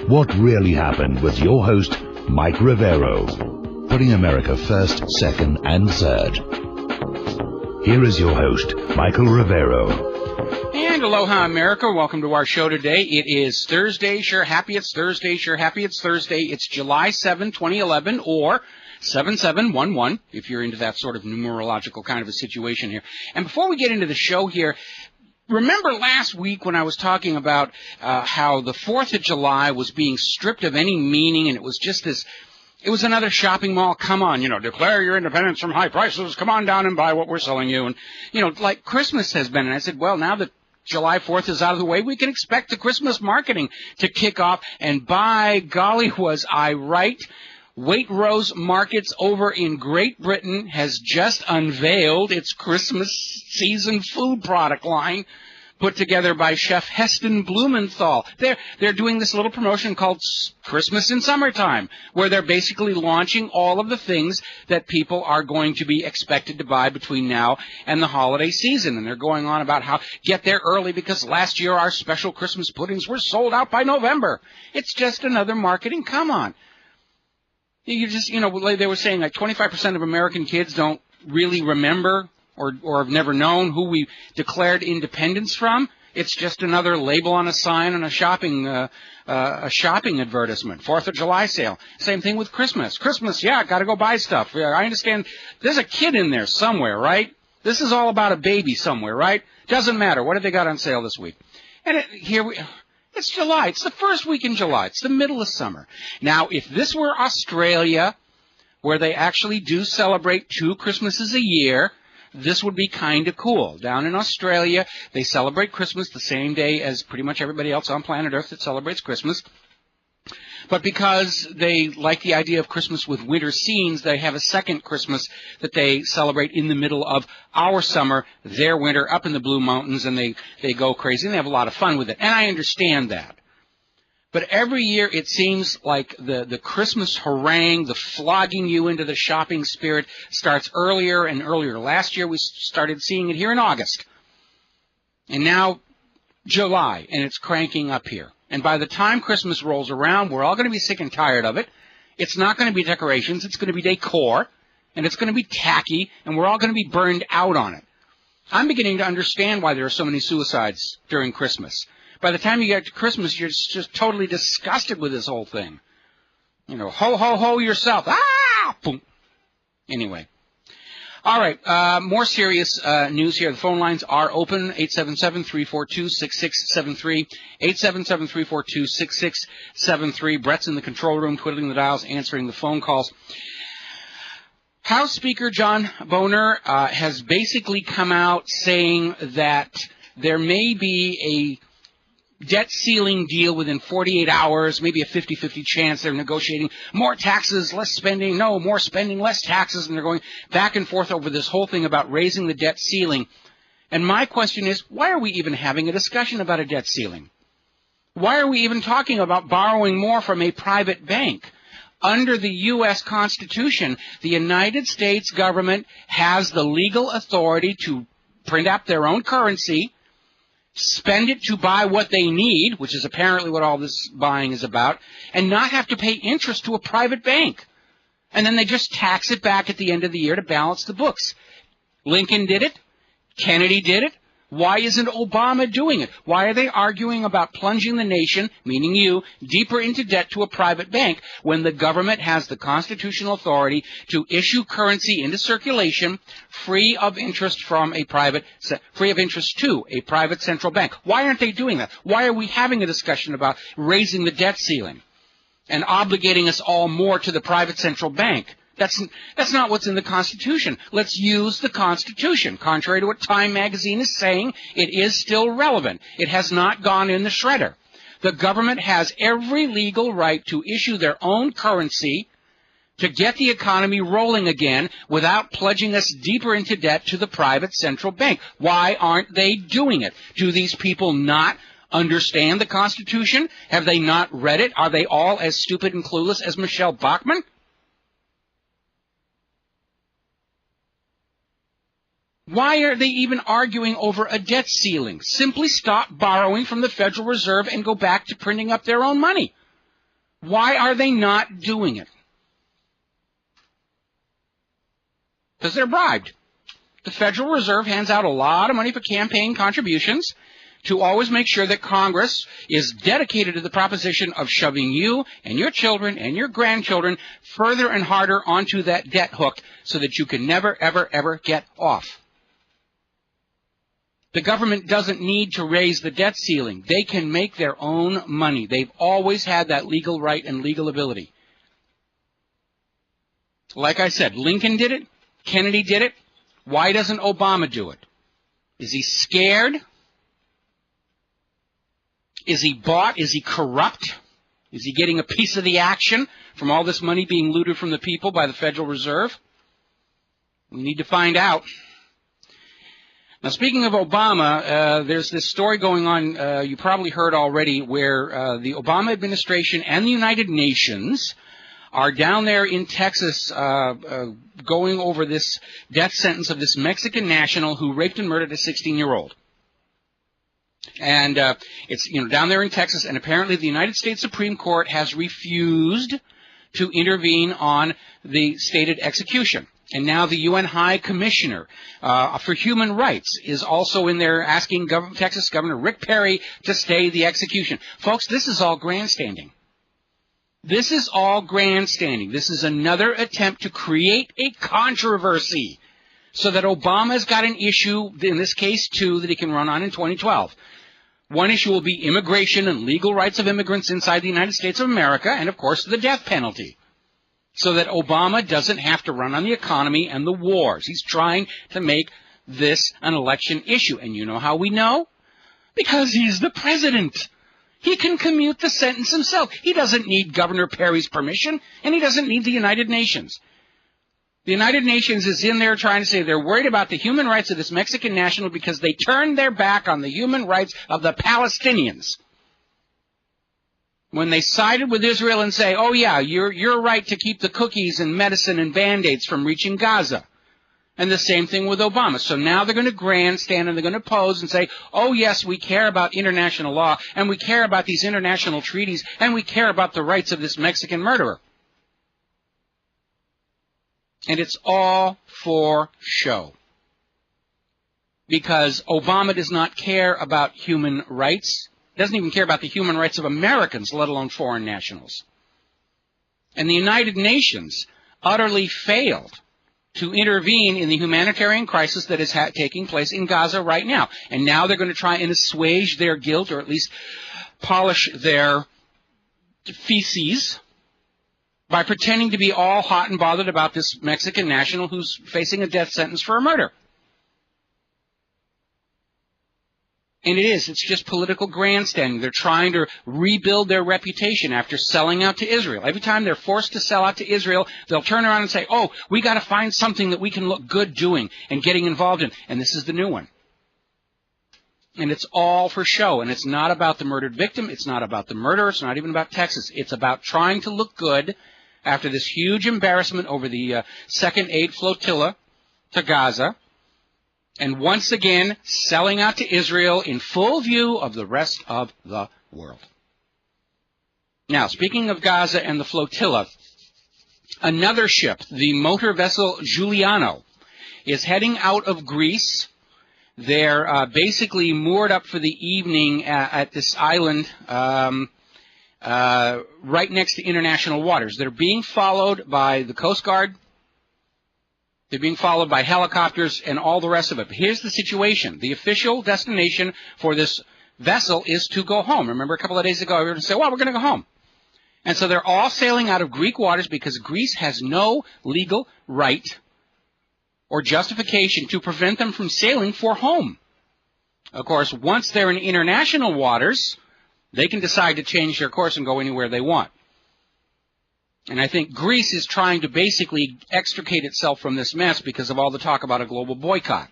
What Really Happened with your host, Mike Rivero, putting America first, second, and third. Here is your host, Michael Rivero. And aloha, America. Welcome to our show today. It is Thursday. Sure happy it's Thursday. Sure happy it's Thursday. It's July 7, 2011, or 7711, if you're into that sort of numerological kind of a situation here. And before we get into the show here, remember last week when I was talking about how the 4th of July was being stripped of any meaning, and it was just this, it was another shopping mall, come on, declare your independence from high prices, come on down and buy what we're selling you, and, like Christmas has been. And I said, well, now that July 4th is out of the way, we can expect the Christmas marketing to kick off, and by golly was I right. Waitrose Markets over in Great Britain has just unveiled its Christmas season food product line put together by Chef Heston Blumenthal. They're doing this little promotion called Christmas in Summertime, where they're basically launching all of the things that people are going to be expected to buy between now and the holiday season. And they're going on about how get there early because last year our special Christmas puddings were sold out by November. It's just another marketing. Come on. You just, like they were saying, like 25% of American kids don't really remember or have never known who we declared independence from. It's just another label on a sign on a shopping advertisement. 4th of July sale. Same thing with Christmas. Christmas, yeah, gotta go buy stuff. Yeah, I understand there's a kid in there somewhere, right? This is all about a baby somewhere, right? Doesn't matter. What have they got on sale this week? And it's July. It's the first week in July. It's the middle of summer. Now, if this were Australia, where they actually do celebrate 2 Christmases a year, this would be kind of cool. Down in Australia, they celebrate Christmas the same day as pretty much everybody else on planet Earth that celebrates Christmas. But because they like the idea of Christmas with winter scenes, they have a second Christmas that they celebrate in the middle of our summer, their winter, up in the Blue Mountains, and they go crazy, and they have a lot of fun with it. And I understand that. But every year it seems like the Christmas harangue, the flogging you into the shopping spirit, starts earlier and earlier. Last year we started seeing it here in August. And now July, and it's cranking up here. And by the time Christmas rolls around, we're all going to be sick and tired of it. It's not going to be decorations. It's going to be decor. And it's going to be tacky. And we're all going to be burned out on it. I'm beginning to understand why there are so many suicides during Christmas. By the time you get to Christmas, you're just totally disgusted with this whole thing. Ho, ho, ho yourself. Ah! Boom. Anyway. All right, more serious news here. The phone lines are open, 877-342-6673, 877-342-6673. Brett's in the control room, twiddling the dials, answering the phone calls. House Speaker John Boehner has basically come out saying that there may be a debt ceiling deal within 48 hours, maybe a 50-50 chance. They're negotiating more taxes, less spending, no, more spending, less taxes, and they're going back and forth over this whole thing about raising the debt ceiling. And my question is, why are we even having a discussion about a debt ceiling? Why are we even talking about borrowing more from a private bank? Under the U.S. Constitution, the United States government has the legal authority to print out their own currency, spend it to buy what they need, which is apparently what all this buying is about, and not have to pay interest to a private bank. And then they just tax it back at the end of the year to balance the books. Lincoln did it. Kennedy did it. Why isn't Obama doing it? Why are they arguing about plunging the nation, meaning you, deeper into debt to a private bank when the government has the constitutional authority to issue currency into circulation free of interest to a private central bank? Why aren't they doing that? Why are we having a discussion about raising the debt ceiling and obligating us all more to the private central bank? That's not what's in the Constitution. Let's use the Constitution. Contrary to what Time magazine is saying, it is still relevant. It has not gone in the shredder. The government has every legal right to issue their own currency to get the economy rolling again without plunging us deeper into debt to the private central bank. Why aren't they doing it? Do these people not understand the Constitution? Have they not read it? Are they all as stupid and clueless as Michelle Bachmann? Why are they even arguing over a debt ceiling? Simply stop borrowing from the Federal Reserve and go back to printing up their own money. Why are they not doing it? Because they're bribed. The Federal Reserve hands out a lot of money for campaign contributions to always make sure that Congress is dedicated to the proposition of shoving you and your children and your grandchildren further and harder onto that debt hook so that you can never, ever, ever get off. The government doesn't need to raise the debt ceiling. They can make their own money. They've always had that legal right and legal ability. Like I said, Lincoln did it. Kennedy did it. Why doesn't Obama do it? Is he scared? Is he bought? Is he corrupt? Is he getting a piece of the action from all this money being looted from the people by the Federal Reserve? We need to find out. Now, speaking of Obama, there's this story going on, you probably heard already, where the Obama administration and the United Nations are down there in Texas going over this death sentence of this Mexican national who raped and murdered a 16-year-old. And it's down there in Texas, and apparently the United States Supreme Court has refused to intervene on the stated execution. And now the UN High Commissioner for Human Rights is also in there asking Texas Governor Rick Perry to stay the execution. Folks, this is all grandstanding. This is all grandstanding. This is another attempt to create a controversy so that Obama's got an issue, in this case two, that he can run on in 2012. One issue will be immigration and legal rights of immigrants inside the United States of America, and of course the death penalty, so that Obama doesn't have to run on the economy and the wars. He's trying to make this an election issue. And you know how we know? Because he's the president. He can commute the sentence himself. He doesn't need Governor Perry's permission, and he doesn't need the United Nations. The United Nations is in there trying to say they're worried about the human rights of this Mexican national because they turned their back on the human rights of the Palestinians. When they sided with Israel and say, oh yeah, you're right to keep the cookies and medicine and Band-Aids from reaching Gaza. And the same thing with Obama. So now they're going to grandstand and they're going to pose and say, oh yes, we care about international law and we care about these international treaties and we care about the rights of this Mexican murderer. And it's all for show. Because Obama does not care about human rights. Doesn't even care about the human rights of Americans, let alone foreign nationals. And the United Nations utterly failed to intervene in the humanitarian crisis that is taking place in Gaza right now. And now they're going to try and assuage their guilt, or at least polish their feces, by pretending to be all hot and bothered about this Mexican national who's facing a death sentence for a murder. And it's just political grandstanding. They're trying to rebuild their reputation after selling out to Israel. Every time they're forced to sell out to Israel, they'll turn around and say, oh, we got to find something that we can look good doing and getting involved in. And this is the new one. And it's all for show. And it's not about the murdered victim. It's not about the murderer. It's not even about Texas. It's about trying to look good after this huge embarrassment over the second aid flotilla to Gaza. And once again, selling out to Israel in full view of the rest of the world. Now, speaking of Gaza and the flotilla, another ship, the motor vessel Giuliano, is heading out of Greece. They're basically moored up for the evening at this island right next to international waters. They're being followed by the Coast Guard. They're being followed by helicopters and all the rest of it. But here's the situation. The official destination for this vessel is to go home. Remember a couple of days ago, we were going to say, well, we're going to go home. And so they're all sailing out of Greek waters because Greece has no legal right or justification to prevent them from sailing for home. Of course, once they're in international waters, they can decide to change their course and go anywhere they want. And I think Greece is trying to basically extricate itself from this mess because of all the talk about a global boycott.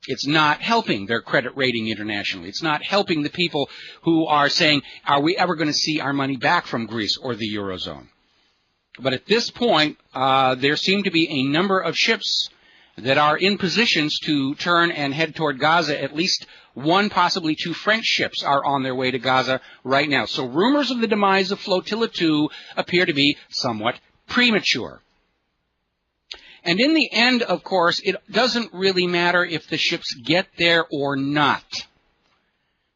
It's not helping their credit rating internationally. It's not helping the people who are saying, are we ever going to see our money back from Greece or the Eurozone? But at this point, there seem to be a number of ships that are in positions to turn and head toward Gaza. At least one, possibly two French ships are on their way to Gaza right now. So rumors of the demise of Flotilla 2 appear to be somewhat premature. And in the end, of course, it doesn't really matter if the ships get there or not.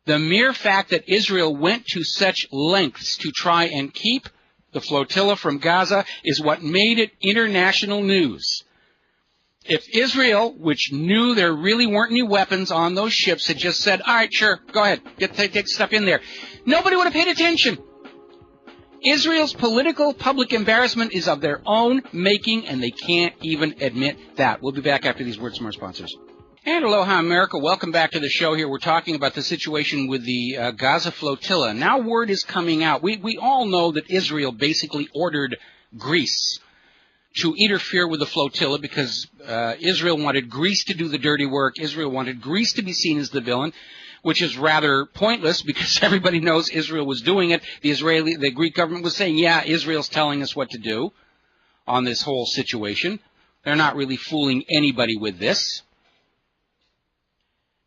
The mere fact that Israel went to such lengths to try and keep the flotilla from Gaza is what made it international news. If Israel, which knew there really weren't any weapons on those ships, had just said, all right, sure, go ahead, take stuff in there, nobody would have paid attention. Israel's political public embarrassment is of their own making, and they can't even admit that. We'll be back after these words from our sponsors. And aloha, America. Welcome back to the show here. We're talking about the situation with the Gaza flotilla. Now word is coming out. We all know that Israel basically ordered Greece to interfere with the flotilla because Israel wanted Greece to do the dirty work. Israel wanted Greece to be seen as the villain, which is rather pointless because everybody knows Israel was doing it. The Greek government was saying, yeah, Israel's telling us what to do on this whole situation. They're not really fooling anybody with this.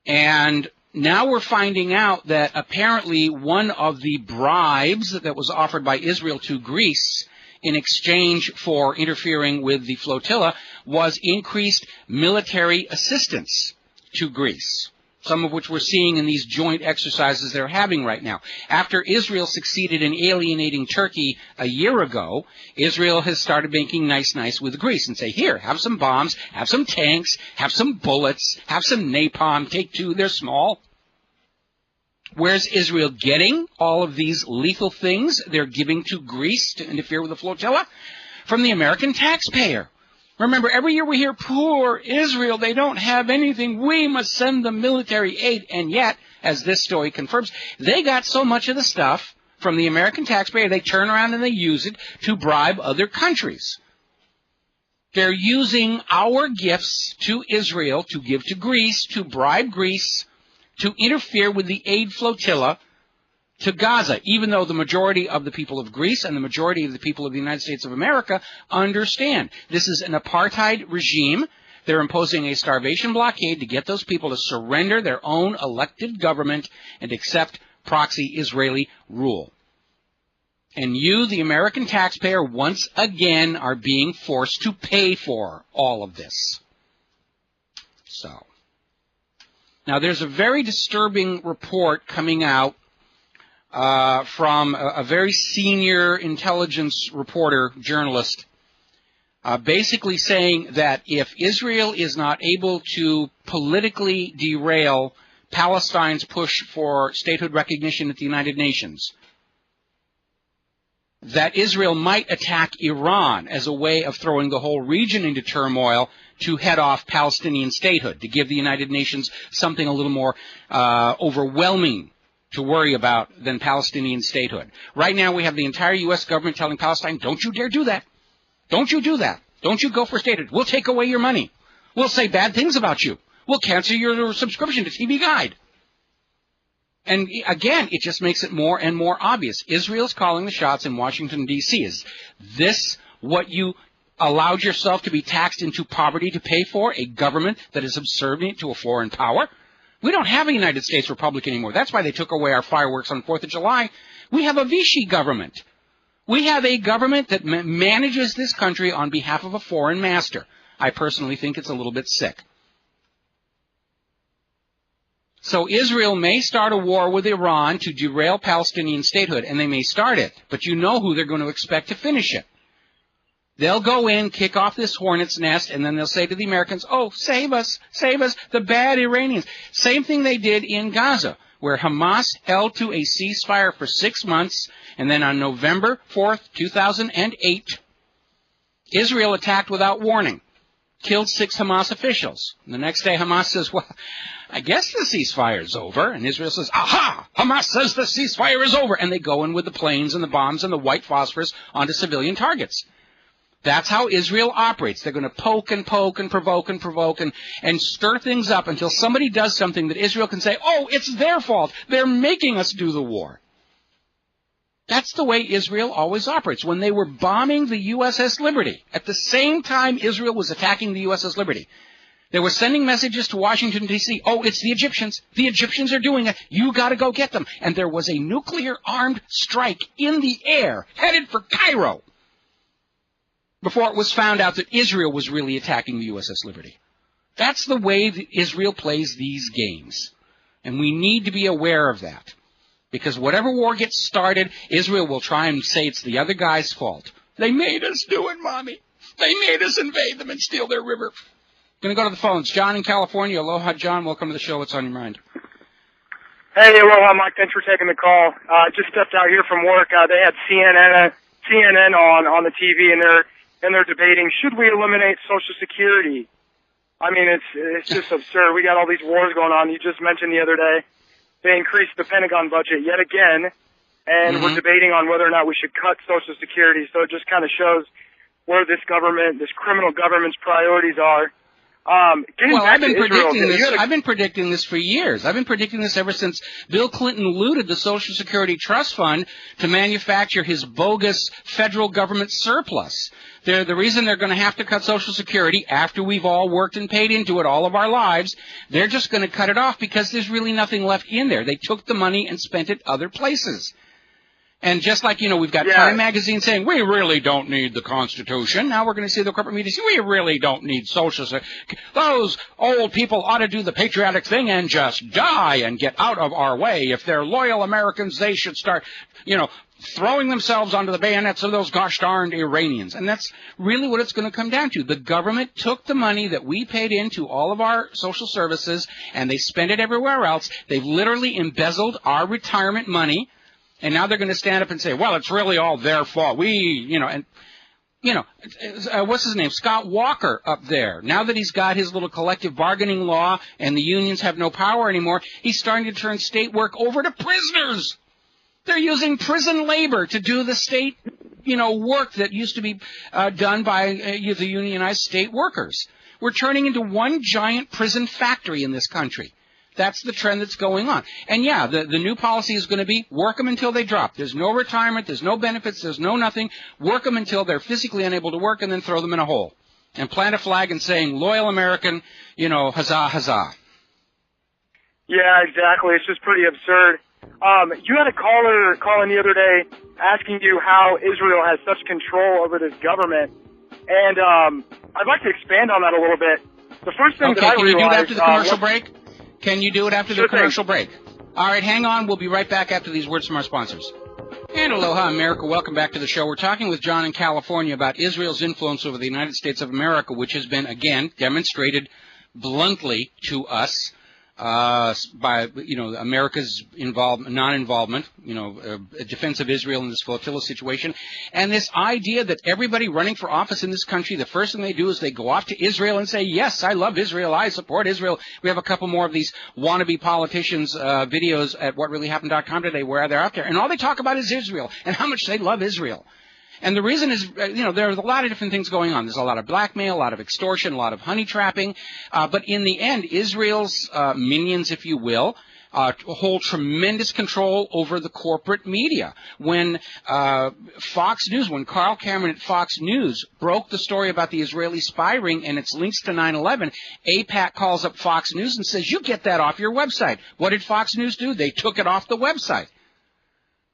And now we're finding out that apparently one of the bribes that was offered by Israel to Greece in exchange for interfering with the flotilla was increased military assistance to Greece, some of which we're seeing in these joint exercises they're having right now. After Israel succeeded in alienating Turkey a year ago, Israel has started making nice with Greece and say, here, have some bombs, have some tanks, have some bullets, have some napalm, take two, they're small. Where's Israel getting all of these lethal things they're giving to Greece to interfere with the flotilla? From the American taxpayer. Remember, every year we hear, poor Israel, they don't have anything, we must send them military aid. And yet, as this story confirms, they got so much of the stuff from the American taxpayer, they turn around and they use it to bribe other countries. They're using our gifts to Israel to give to Greece, to bribe Greece, to interfere with the aid flotilla to Gaza, even though the majority of the people of Greece and the majority of the people of the United States of America understand. This is an apartheid regime. They're imposing a starvation blockade to get those people to surrender their own elected government and accept proxy Israeli rule. And you, the American taxpayer, once again are being forced to pay for all of this. So, now there's a very disturbing report coming out from a very senior intelligence reporter, journalist, basically saying that if Israel is not able to politically derail Palestine's push for statehood recognition at the United Nations, that Israel might attack Iran as a way of throwing the whole region into turmoil to head off Palestinian statehood, to give the United Nations something a little more overwhelming to worry about than Palestinian statehood. Right now we have the entire U.S. government telling Palestine, don't you dare do that. Don't you do that. Don't you go for statehood. We'll take away your money. We'll say bad things about you. We'll cancel your subscription to TV Guide. And again, it just makes it more and more obvious. Israel's calling the shots in Washington, D.C. Is this what you allowed yourself to be taxed into poverty to pay for? A government that is subservient to a foreign power? We don't have a United States Republic anymore. That's why they took away our fireworks on 4th of July. We have a Vichy government. We have a government that manages this country on behalf of a foreign master. I personally think it's a little bit sick. So Israel may start a war with Iran to derail Palestinian statehood, and they may start it, but you know who they're going to expect to finish it. They'll go in, kick off this hornet's nest, and then they'll say to the Americans, oh, save us, the bad Iranians. Same thing they did in Gaza, where Hamas held to a ceasefire for 6 months, and then on November 4th, 2008, Israel attacked without warning, killed 6 Hamas officials. And the next day Hamas says, well, I guess the ceasefire is over. And Israel says, aha, Hamas says the ceasefire is over. And they go in with the planes and the bombs and the white phosphorus onto civilian targets. That's how Israel operates. They're going to poke and provoke and stir things up until somebody does something that Israel can say, oh, it's their fault. They're making us do the war. That's the way Israel always operates. When they were bombing the USS Liberty, at the same time Israel was attacking the USS Liberty, They were sending messages to Washington, D.C. Oh, it's the Egyptians. The Egyptians are doing it. You got to go get them. And there was a nuclear-armed strike in the air headed for Cairo before it was found out that Israel was really attacking the USS Liberty. That's the way that Israel plays these games. And we need to be aware of that. Because whatever war gets started, Israel will try and say it's the other guy's fault. They made us do it, Mommy. They made us invade them and steal their river. Going to go to the phones. John in California. Aloha, John. Welcome to the show. What's on your mind? Hey, aloha, Mike. Thanks for taking the call. Just stepped out here from work. They had CNN on the TV, and they're debating, should we eliminate Social Security? I mean, it's just absurd. We got all these wars going on. You just mentioned the other day they increased the Pentagon budget yet again, and we're debating on whether or not we should cut Social Security. So it just kind of shows where this criminal government's priorities are. I've been predicting this. I've been predicting this for years. I've been predicting this ever since Bill Clinton looted the Social Security Trust Fund to manufacture his bogus federal government surplus. The reason they're going to have to cut Social Security after we've all worked and paid into it all of our lives, they're just going to cut it off because there's really nothing left in there. They took the money and spent it other places. And just like, we've got Time Magazine saying, we really don't need the Constitution. Now we're going to see the corporate media say, we really don't need Social Security. Those old people ought to do the patriotic thing and just die and get out of our way. If they're loyal Americans, they should start, throwing themselves onto the bayonets of those gosh darned Iranians. And that's really what it's going to come down to. The government took the money that we paid into all of our social services and they spent it everywhere else. They've literally embezzled our retirement money. And now they're going to stand up and say, well, it's really all their fault. What's his name? Scott Walker up there. Now that he's got his little collective bargaining law and the unions have no power anymore, he's starting to turn state work over to prisoners. They're using prison labor to do the state, work that used to be done by the unionized state workers. We're turning into one giant prison factory in this country. That's the trend that's going on. And, the new policy is going to be work them until they drop. There's no retirement. There's no benefits. There's no nothing. Work them until they're physically unable to work and then throw them in a hole. And plant a flag and saying, loyal American, huzzah, huzzah. Yeah, exactly. It's just pretty absurd. You had a caller calling the other day asking you how Israel has such control over this government. And I'd like to expand on that a little bit. The first thing that I realized... Can you do it after the commercial break? Can you do it after the commercial break? All right, hang on. We'll be right back after these words from our sponsors. And aloha, America. Welcome back to the show. We're talking with John in California about Israel's influence over the United States of America, which has been, again, demonstrated bluntly to us by, America's non-involvement, defense of Israel in this flotilla situation. And this idea that everybody running for office in this country, the first thing they do is they go off to Israel and say, yes, I love Israel, I support Israel. We have a couple more of these wannabe politicians videos at whatreallyhappened.com today where they're out there. And all they talk about is Israel and how much they love Israel. And the reason is, there's a lot of different things going on. There's a lot of blackmail, a lot of extortion, a lot of honey trapping. But in the end, Israel's minions, if you will, hold tremendous control over the corporate media. When Fox News, when Carl Cameron at Fox News broke the story about the Israeli spy ring and its links to 9/11, AIPAC calls up Fox News and says, you get that off your website. What did Fox News do? They took it off the website.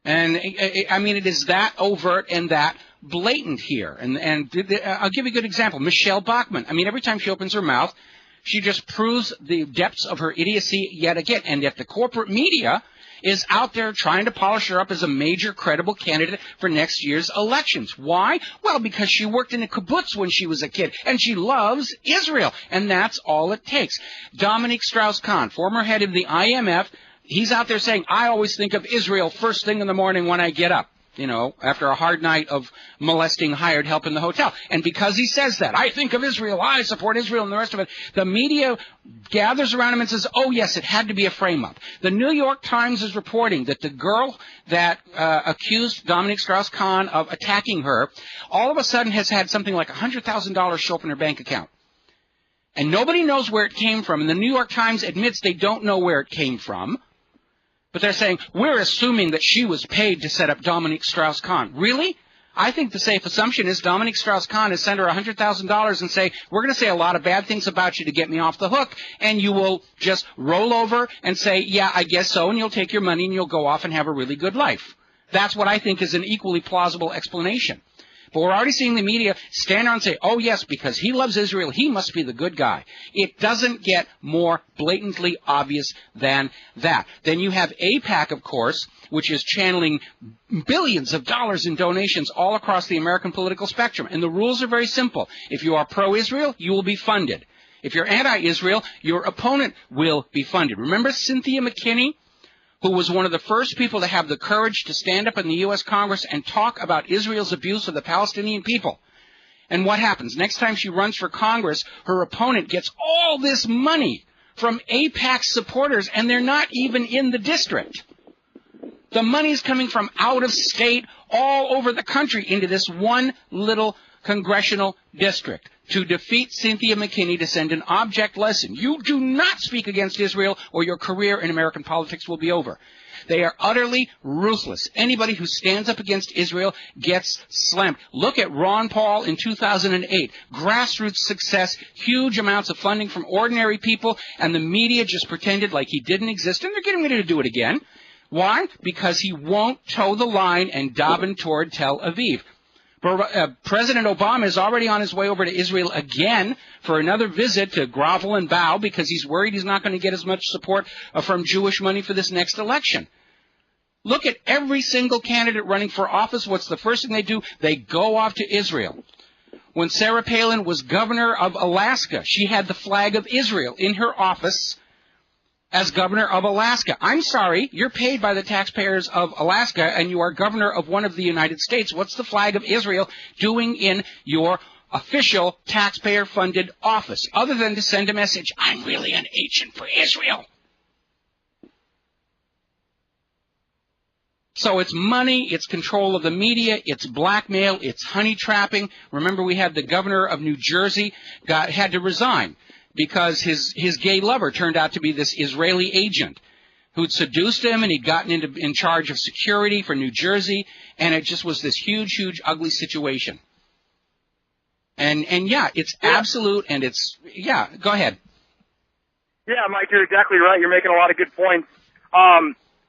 And, it is that overt and that blatant here. And I'll give you a good example. Michelle Bachmann. Every time she opens her mouth, she just proves the depths of her idiocy yet again. And yet the corporate media is out there trying to polish her up as a major credible candidate for next year's elections. Why? Well, because she worked in a kibbutz when she was a kid, and she loves Israel. And that's all it takes. Dominique Strauss-Kahn, former head of the IMF, he's out there saying, I always think of Israel first thing in the morning when I get up, after a hard night of molesting hired help in the hotel. And because he says that, I think of Israel, I support Israel, and the rest of it, the media gathers around him and says, oh, yes, it had to be a frame-up. The New York Times is reporting that the girl that accused Dominique Strauss-Kahn of attacking her all of a sudden has had something like $100,000 show up in her bank account. And nobody knows where it came from. And the New York Times admits they don't know where it came from. But they're saying, we're assuming that she was paid to set up Dominique Strauss-Kahn. Really? I think the safe assumption is Dominique Strauss-Kahn has sent her $100,000 and say, we're going to say a lot of bad things about you to get me off the hook, and you will just roll over and say, yeah, I guess so, and you'll take your money and you'll go off and have a really good life. That's what I think is an equally plausible explanation. But we're already seeing the media stand around and say, oh, yes, because he loves Israel, he must be the good guy. It doesn't get more blatantly obvious than that. Then you have AIPAC, of course, which is channeling billions of dollars in donations all across the American political spectrum. And the rules are very simple. If you are pro-Israel, you will be funded. If you're anti-Israel, your opponent will be funded. Remember Cynthia McKinney, who was one of the first people to have the courage to stand up in the U.S. Congress and talk about Israel's abuse of the Palestinian people? And what happens? Next time she runs for Congress, her opponent gets all this money from AIPAC supporters, and they're not even in the district. The money's coming from out of state all over the country into this one little congressional district to defeat Cynthia McKinney, to send an object lesson. You do not speak against Israel or your career in American politics will be over. They are utterly ruthless. Anybody who stands up against Israel gets slammed. Look at Ron Paul in 2008. Grassroots success, huge amounts of funding from ordinary people, and the media just pretended like he didn't exist, and they're getting ready to do it again. Why? Because he won't toe the line and daven toward Tel Aviv. President Obama is already on his way over to Israel again for another visit to grovel and bow because he's worried he's not going to get as much support from Jewish money for this next election. Look at every single candidate running for office. What's the first thing they do? They go off to Israel. When Sarah Palin was governor of Alaska, she had the flag of Israel in her office as governor of Alaska. I'm sorry, you're paid by the taxpayers of Alaska, and you are governor of one of the United States. What's the flag of Israel doing in your official taxpayer-funded office, other than to send a message, I'm really an agent for Israel? So it's money, it's control of the media, it's blackmail, it's honey trapping. Remember, we had the governor of New Jersey had to resign because his gay lover turned out to be this Israeli agent who'd seduced him, and he'd gotten in charge of security for New Jersey, and it just was this huge, huge, ugly situation. And yeah, it's absolute, and it's, yeah, go ahead. Yeah, Mike, you're exactly right. You're making a lot of good points.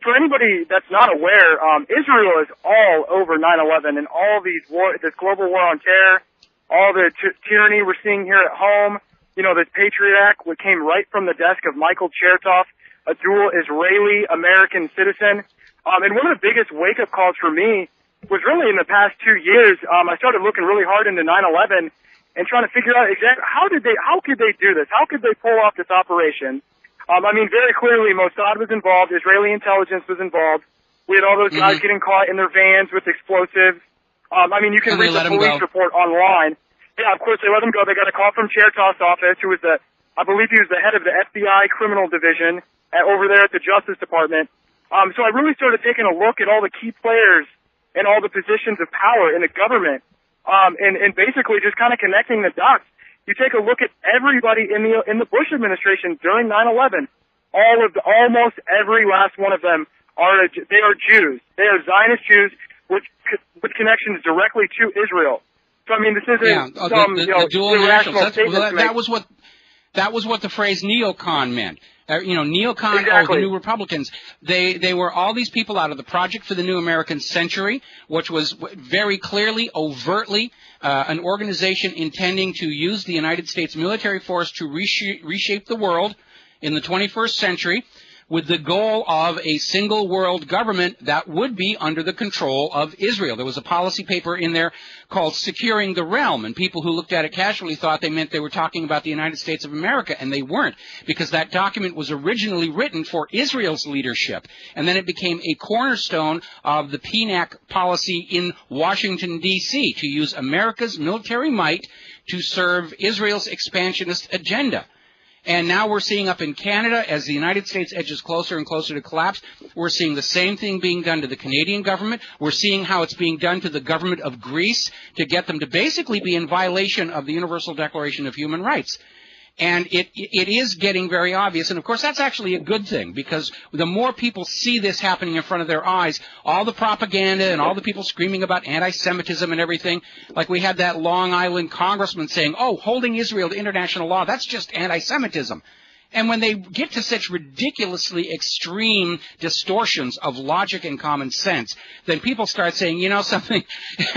For anybody that's not aware, Israel is all over 9/11 and all this global war on terror, all the tyranny we're seeing here at home. You know, this Patriot Act, which came right from the desk of Michael Chertoff, a dual Israeli-American citizen. And one of the biggest wake-up calls for me was really in the past 2 years. I started looking really hard into 9/11 and trying to figure out exactly how could they do this? How could they pull off this operation? I mean, very clearly, Mossad was involved. Israeli intelligence was involved. We had all those guys getting caught in their vans with explosives. I mean, you can read the police report online. Yeah, of course, they let them go. They got a call from Chertoff's office, who was I believe he was the head of the FBI criminal division over there at the Justice Department. So I really started taking a look at all the key players and all the positions of power in the government, and basically just kind of connecting the dots. You take a look at everybody in the Bush administration during 9/11. Almost every last one of them are Jews. They are Zionist Jews with connections directly to Israel. So I mean, this isn't the dual nationals. Statement. That was what the phrase neocon meant. Neocon, exactly. The New Republicans. They were all these people out of the Project for the New American Century, which was very clearly, overtly, an organization intending to use the United States military force to reshape the world in the 21st century, with the goal of a single world government that would be under the control of Israel. There was a policy paper in there called Securing the Realm, and people who looked at it casually thought they meant they were talking about the United States of America, and they weren't, because that document was originally written for Israel's leadership, and then it became a cornerstone of the PNAC policy in Washington, D.C., to use America's military might to serve Israel's expansionist agenda. And now we're seeing up in Canada, as the United States edges closer and closer to collapse, we're seeing the same thing being done to the Canadian government. We're seeing how it's being done to the government of Greece to get them to basically be in violation of the Universal Declaration of Human Rights. And it is getting very obvious. And, of course, that's actually a good thing, because the more people see this happening in front of their eyes, all the propaganda and all the people screaming about anti-Semitism and everything, like we had that Long Island congressman saying, oh, holding Israel to international law, that's just anti-Semitism. And when they get to such ridiculously extreme distortions of logic and common sense, then people start saying, you know something,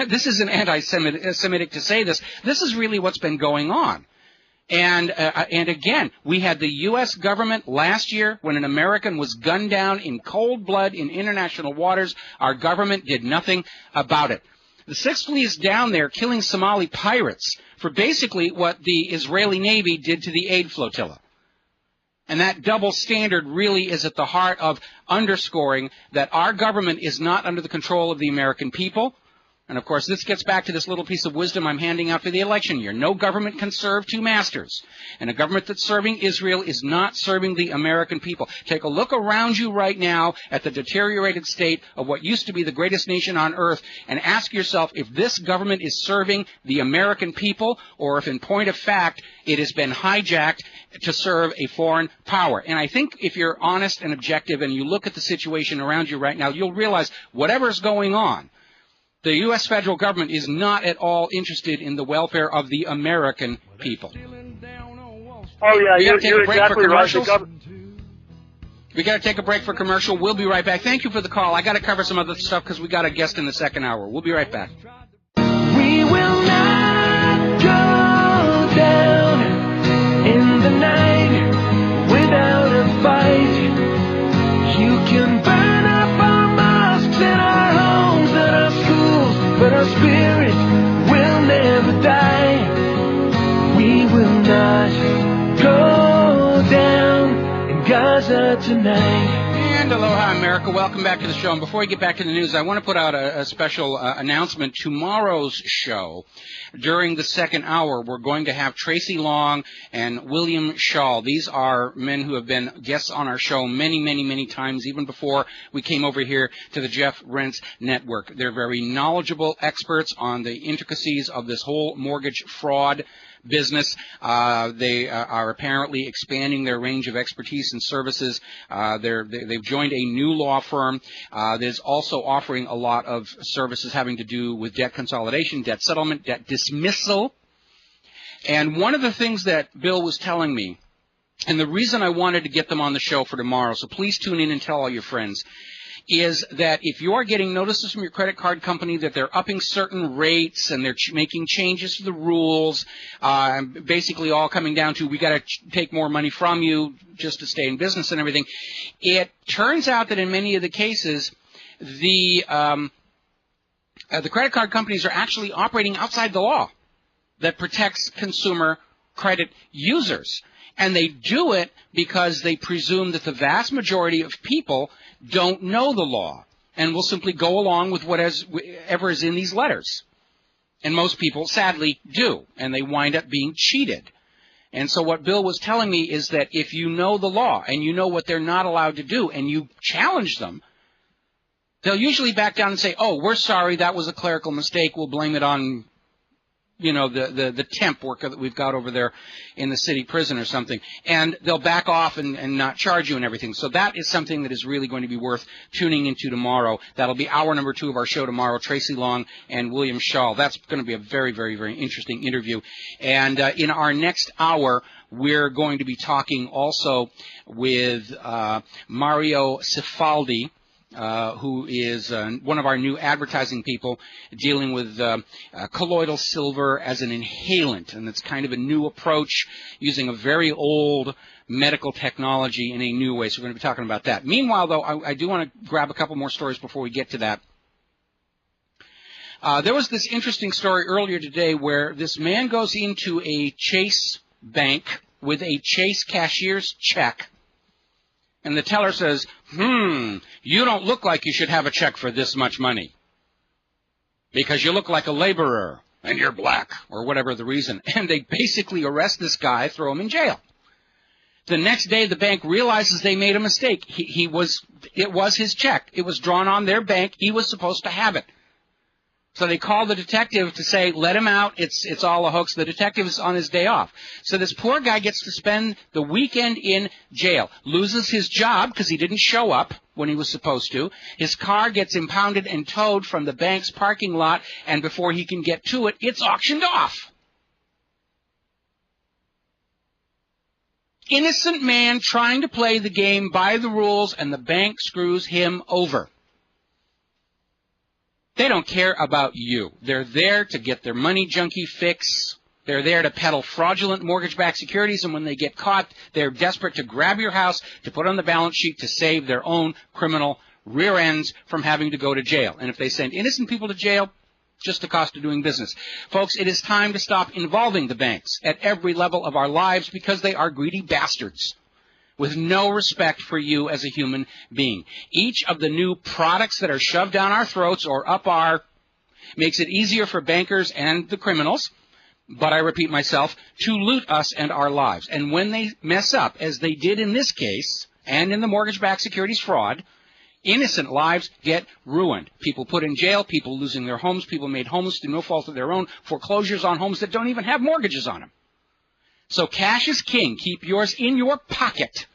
this isn't anti-Semitic to say this. This is really what's been going on. And again, we had the U.S. government last year when an American was gunned down in cold blood in international waters. Our government did nothing about it. The Sixth Fleet is down there killing Somali pirates for basically what the Israeli Navy did to the aid flotilla. And that double standard really is at the heart of underscoring that our government is not under the control of the American people. And, of course, this gets back to this little piece of wisdom I'm handing out for the election year. No government can serve two masters. And a government that's serving Israel is not serving the American people. Take a look around you right now at the deteriorated state of what used to be the greatest nation on earth and ask yourself if this government is serving the American people or if, in point of fact, it has been hijacked to serve a foreign power. And I think if you're honest and objective and you look at the situation around you right now, you'll realize whatever's going on, the U.S. federal government is not at all interested in the welfare of the American people. Oh, yeah, you're exactly right. We got to take a break for commercial. We'll be right back. Thank you for the call. I got to cover some other stuff because we got a guest in the second hour. We'll be right back. We will not go down in the night without a fight. You can burn up our mosques and our homes and our schools, but our spirit will never die. We will not go down in Gaza tonight. And aloha, America. Welcome back to the show. And before we get back to the news, I want to put out a special announcement. Tomorrow's show, during the second hour, we're going to have Tracy Long and William Shaw. These are men who have been guests on our show many, many, many times, even before we came over here to the Jeff Rense Network. They're very knowledgeable experts on the intricacies of this whole mortgage fraud business. They are apparently expanding their range of expertise and services. They've joined a new law firm that's also offering a lot of services having to do with debt consolidation, debt settlement, debt dismissal. And one of the things that Bill was telling me, and the reason I wanted to get them on the show for tomorrow, so please tune in and tell all your friends, is that if you are getting notices from your credit card company that they're upping certain rates and they're making changes to the rules, basically all coming down to we got to take more money from you just to stay in business and everything, it turns out that in many of the cases, the credit card companies are actually operating outside the law that protects consumer credit users. And they do it because they presume that the vast majority of people don't know the law and will simply go along with whatever is in these letters. And most people, sadly, do, and they wind up being cheated. And so what Bill was telling me is that if you know the law and you know what they're not allowed to do and you challenge them, they'll usually back down and say, oh, we're sorry, that was a clerical mistake, we'll blame it on the temp worker that we've got over there in the city prison or something. And they'll back off and not charge you and everything. So that is something that is really going to be worth tuning into tomorrow. That'll be hour number 2 of our show tomorrow, Tracy Long and William Shaw. That's going to be a very, very, very interesting interview. And in our next hour, we're going to be talking also with Mario Cifaldi, who is one of our new advertising people dealing with colloidal silver as an inhalant. And it's kind of a new approach using a very old medical technology in a new way. So we're going to be talking about that. Meanwhile, though, I do want to grab a couple more stories before we get to that. There was this interesting story earlier today where this man goes into a Chase bank with a Chase cashier's check. And the teller says, you don't look like you should have a check for this much money because you look like a laborer and you're black or whatever the reason. And they basically arrest this guy, throw him in jail. The next day, the bank realizes they made a mistake. It was his check. It was drawn on their bank. He was supposed to have it. So they call the detective to say, let him out, it's all a hoax. The detective's on his day off. So this poor guy gets to spend the weekend in jail, loses his job because he didn't show up when he was supposed to. His car gets impounded and towed from the bank's parking lot, and before he can get to it, it's auctioned off. Innocent man trying to play the game by the rules, and the bank screws him over. They don't care about you. They're there to get their money junkie fix. They're there to peddle fraudulent mortgage-backed securities, and when they get caught, they're desperate to grab your house to put on the balance sheet to save their own criminal rear ends from having to go to jail. And if they send innocent people to jail, just the cost of doing business. Folks, it is time to stop involving the banks at every level of our lives because they are greedy bastards with no respect for you as a human being. Each of the new products that are shoved down our throats or up our makes it easier for bankers and the criminals, but I repeat myself, to loot us and our lives. And when they mess up, as they did in this case and in the mortgage-backed securities fraud, innocent lives get ruined. People put in jail, people losing their homes, people made homeless through no fault of their own, foreclosures on homes that don't even have mortgages on them. So cash is king. Keep yours in your pocket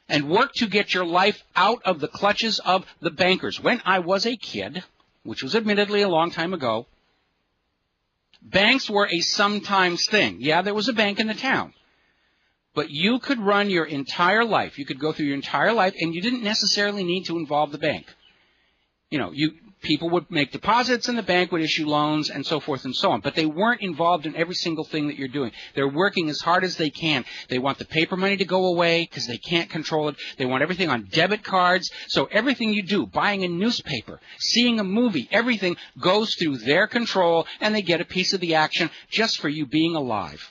and work to get your life out of the clutches of the bankers. When I was a kid, which was admittedly a long time ago, banks were a sometimes thing. Yeah, there was a bank in the town. But you could run your entire life. You could go through your entire life, and you didn't necessarily need to involve the bank. You know, people would make deposits, and the bank would issue loans, and so forth and so on. But they weren't involved in every single thing that you're doing. They're working as hard as they can. They want the paper money to go away because they can't control it. They want everything on debit cards. So everything you do, buying a newspaper, seeing a movie, everything goes through their control, and they get a piece of the action just for you being alive.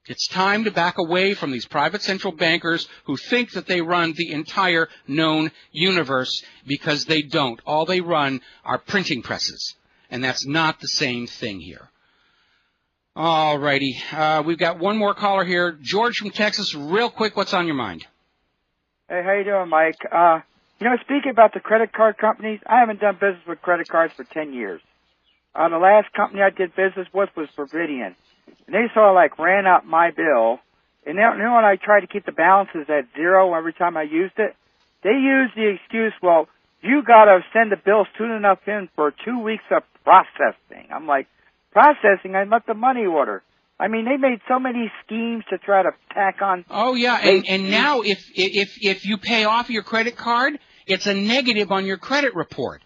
It's time to back away from these private central bankers who think that they run the entire known universe, because they don't. All they run are printing presses, and that's not the same thing here. All righty. We've got one more caller here. George from Texas, real quick, what's on your mind? Hey, how you doing, Mike? Speaking about the credit card companies, I haven't done business with credit cards for 10 years. The last company I did business with was Bovine. And they sort of ran up my bill. And then when I tried to keep the balances at zero every time I used it, they used the excuse, well, you got to send the bills soon enough in for 2 weeks of processing. I'm like, processing? I left the money order. I mean, they made so many schemes to try to tack on. Oh, yeah, and now if you pay off your credit card, it's a negative on your credit report.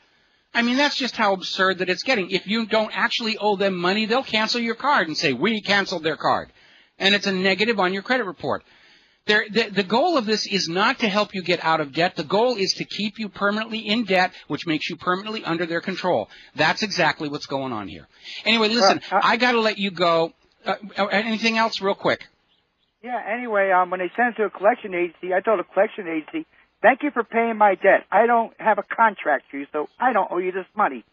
I mean, that's just how absurd that it's getting. If you don't actually owe them money, they'll cancel your card and say, we canceled their card. And it's a negative on your credit report. The goal of this is not to help you get out of debt. The goal is to keep you permanently in debt, which makes you permanently under their control. That's exactly what's going on here. Anyway, listen, I got to let you go. Anything else real quick? Yeah, anyway, when they sent it to a collection agency, I told the collection agency, thank you for paying my debt. I don't have a contract for you, so I don't owe you this money.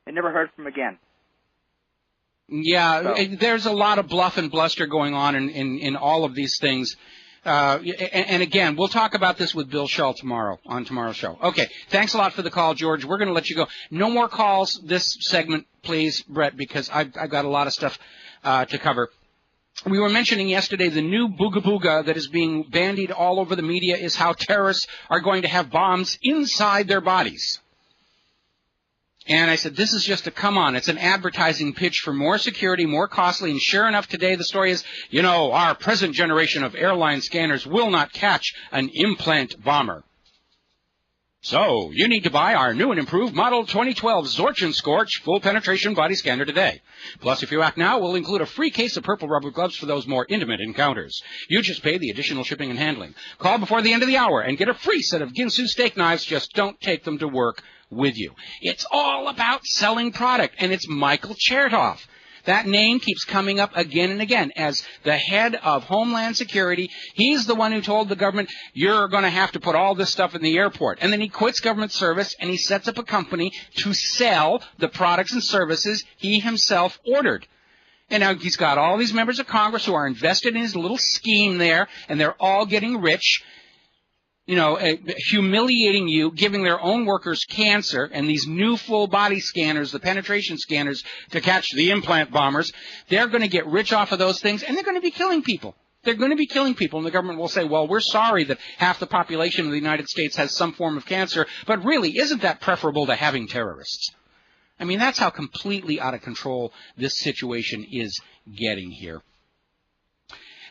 I never heard from him again. Yeah, there's a lot of bluff and bluster going on in all of these things. And again, we'll talk about this with Bill Shull tomorrow on tomorrow's show. Okay, thanks a lot for the call, George. We're going to let you go. No more calls this segment, please, Brett, because I've got a lot of stuff to cover. We were mentioning yesterday the new booga-booga that is being bandied all over the media is how terrorists are going to have bombs inside their bodies. And I said, this is just a come on. It's an advertising pitch for more security, more costly. And sure enough, today the story is, our present generation of airline scanners will not catch an implant bomber. So, you need to buy our new and improved Model 2012 Zorch and Scorch full penetration body scanner today. Plus, if you act now, we'll include a free case of purple rubber gloves for those more intimate encounters. You just pay the additional shipping and handling. Call before the end of the hour and get a free set of Ginsu steak knives. Just don't take them to work with you. It's all about selling product, and it's Michael Chertoff. That name keeps coming up again and again as the head of Homeland Security. He's the one who told the government, you're going to have to put all this stuff in the airport. And then he quits government service and he sets up a company to sell the products and services he himself ordered. And now he's got all these members of Congress who are invested in his little scheme there, and they're all getting rich. humiliating you, giving their own workers cancer, and these new full-body scanners, the penetration scanners, to catch the implant bombers, they're going to get rich off of those things, and they're going to be killing people. They're going to be killing people, and the government will say, well, we're sorry that half the population of the United States has some form of cancer, but really, isn't that preferable to having terrorists? I mean, that's how completely out of control this situation is getting here.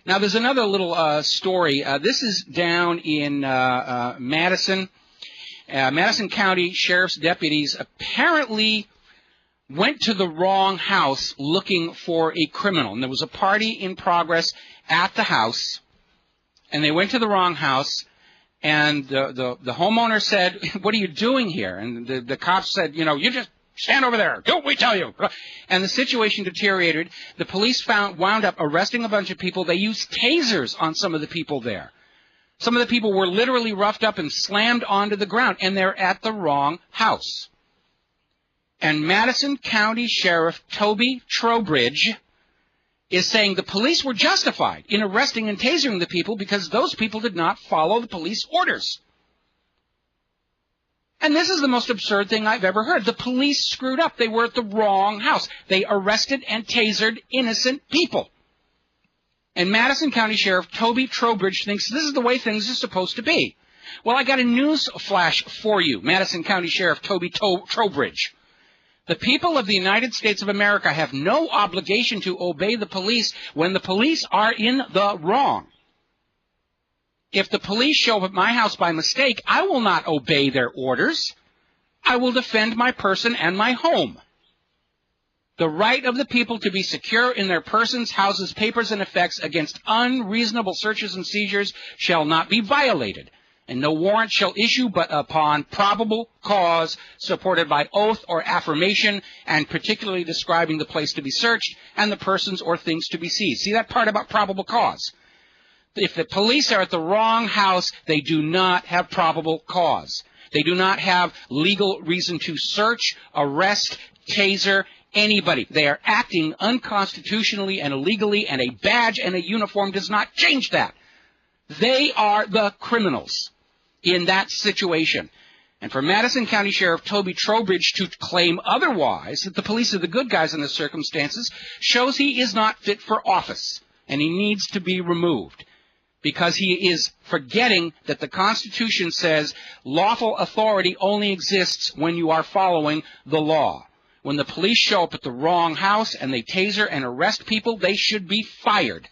Now, there's another little story. This is down in Madison. Madison County Sheriff's deputies apparently went to the wrong house looking for a criminal. And there was a party in progress at the house, and they went to the wrong house. And the homeowner said, what are you doing here? And the cops said, you just stand over there. Do what we tell you. And the situation deteriorated. The police wound up arresting a bunch of people. They used tasers on some of the people there. Some of the people were literally roughed up and slammed onto the ground, and they're at the wrong house. And Madison County Sheriff Toby Trowbridge is saying the police were justified in arresting and tasering the people because those people did not follow the police orders. And this is the most absurd thing I've ever heard. The police screwed up. They were at the wrong house. They arrested and tasered innocent people. And Madison County Sheriff Toby Trowbridge thinks this is the way things are supposed to be. Well, I got a news flash for you, Madison County Sheriff Toby Trowbridge. The people of the United States of America have no obligation to obey the police when the police are in the wrong. If the police show up at my house by mistake, I will not obey their orders. I will defend my person and my home. The right of the people to be secure in their persons, houses, papers, and effects against unreasonable searches and seizures shall not be violated, and no warrant shall issue but upon probable cause supported by oath or affirmation, and particularly describing the place to be searched and the persons or things to be seized. See that part about probable cause? If the police are at the wrong house, they do not have probable cause. They do not have legal reason to search, arrest, taser anybody. They are acting unconstitutionally and illegally, and a badge and a uniform does not change that. They are the criminals in that situation. And for Madison County Sheriff Toby Trowbridge to claim otherwise, that the police are the good guys in the circumstances, shows he is not fit for office, and he needs to be removed. Because he is forgetting that the Constitution says lawful authority only exists when you are following the law. When the police show up at the wrong house and they taser and arrest people, they should be fired,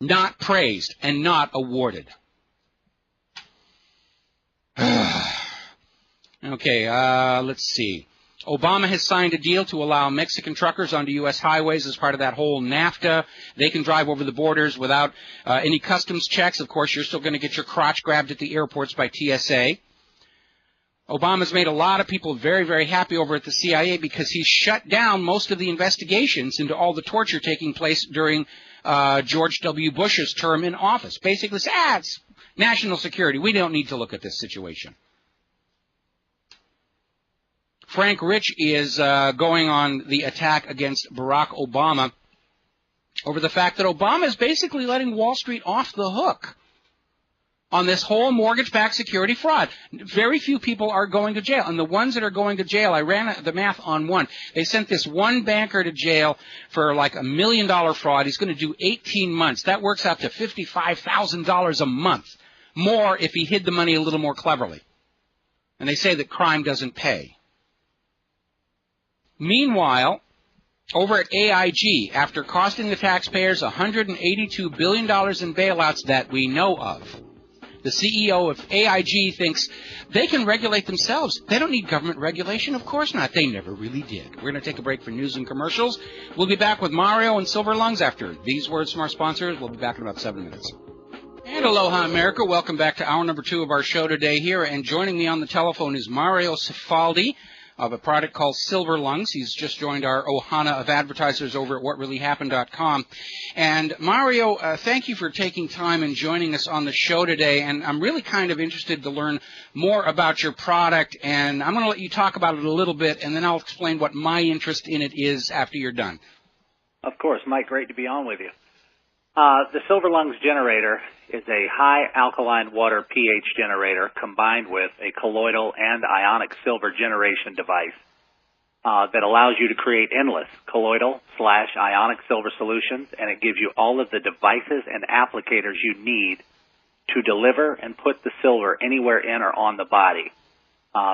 not praised and not awarded. Okay, let's see. Obama has signed a deal to allow Mexican truckers onto U.S. highways as part of that whole NAFTA. They can drive over the borders without any customs checks. Of course, you're still going to get your crotch grabbed at the airports by TSA. Obama's made a lot of people very, very happy over at the CIA because he's shut down most of the investigations into all the torture taking place during George W. Bush's term in office. Basically, it's national security. We don't need to look at this situation. Frank Rich is going on the attack against Barack Obama over the fact that Obama is basically letting Wall Street off the hook on this whole mortgage-backed security fraud. Very few people are going to jail. And the ones that are going to jail, I ran the math on one. They sent this one banker to jail for like $1 million fraud. He's going to do 18 months. That works out to $55,000 a month. More if he hid the money a little more cleverly. And they say that crime doesn't pay. Meanwhile, over at AIG, after costing the taxpayers $182 billion in bailouts that we know of, the CEO of AIG thinks they can regulate themselves. They don't need government regulation. Of course not. They never really did. We're going to take a break for news and commercials. We'll be back with Mario and Silver Lungs after these words from our sponsors. We'll be back in about 7 minutes. And aloha, America. Welcome back to hour number 2 of our show today here. And joining me on the telephone is Mario Cifaldi of a product called Silver Lungs. He's just joined our Ohana of advertisers over at whatreallyhappened.com. And Mario, thank you for taking time and joining us on the show today. And I'm really kind of interested to learn more about your product. And I'm going to let you talk about it a little bit, and then I'll explain what my interest in it is after you're done. Of course, Mike. Great to be on with you. The Silver Lungs generator is a high alkaline water pH generator combined with a colloidal and ionic silver generation device that allows you to create endless colloidal/ionic silver solutions, and it gives you all of the devices and applicators you need to deliver and put the silver anywhere in or on the body.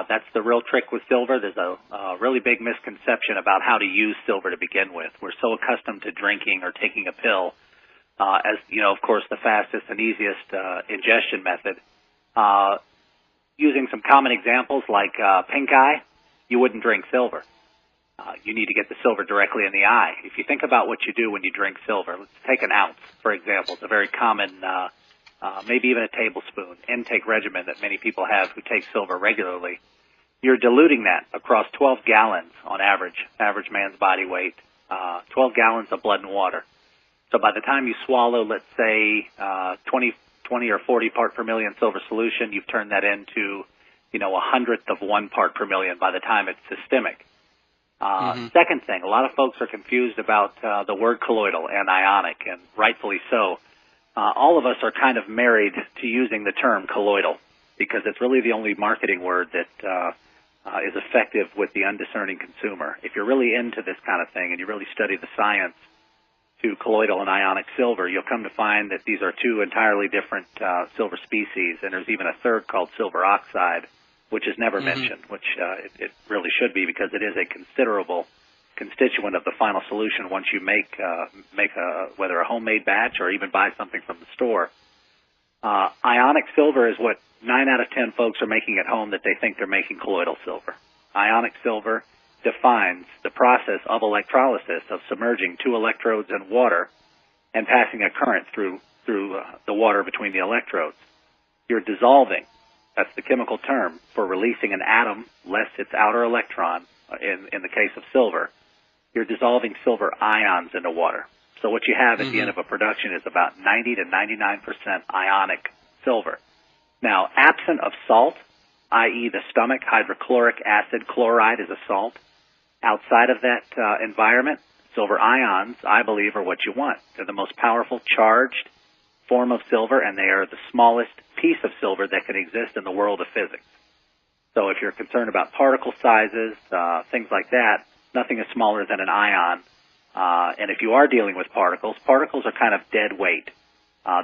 That's the real trick with silver. There's a really big misconception about how to use silver to begin with. We're so accustomed to drinking or taking a pill as, you know, of course, the fastest and easiest ingestion method. Using some common examples like pink eye, you wouldn't drink silver. You need to get the silver directly in the eye. If you think about what you do when you drink silver, let's take an ounce, for example. It's a very common, maybe even a tablespoon, intake regimen that many people have who take silver regularly. You're diluting that across 12 gallons on average man's body weight, 12 gallons of blood and water. So by the time you swallow, let's say, 20 or 40 part per million silver solution, you've turned that into, you know, 1/100th of 1 part per million by the time it's systemic. Second thing, a lot of folks are confused about the word colloidal and ionic, and rightfully so. All of us are kind of married to using the term colloidal because it's really the only marketing word that is effective with the undiscerning consumer. If you're really into this kind of thing and you really study the science to colloidal and ionic silver, you'll come to find that these are two entirely different silver species, and there's even a third called silver oxide, which is never mentioned, which it really should be because it is a considerable constituent of the final solution once you make whether a homemade batch or even buy something from the store. Ionic silver is what 9 out of 10 folks are making at home that they think they're making colloidal silver. Ionic silver defines the process of electrolysis, of submerging 2 electrodes in water and passing a current through the water between the electrodes. You're dissolving. That's the chemical term for releasing an atom less its outer electron, in the case of silver. You're dissolving silver ions into water. So what you have at the end of a production is about 90 to 99% ionic silver. Now, absent of salt, i.e. the stomach, hydrochloric acid, chloride is a salt. Outside of that environment, silver ions, I believe, are what you want. They're the most powerful charged form of silver, and they are the smallest piece of silver that can exist in the world of physics. So if you're concerned about particle sizes, things like that, nothing is smaller than an ion. And if you are dealing with particles are kind of dead weight.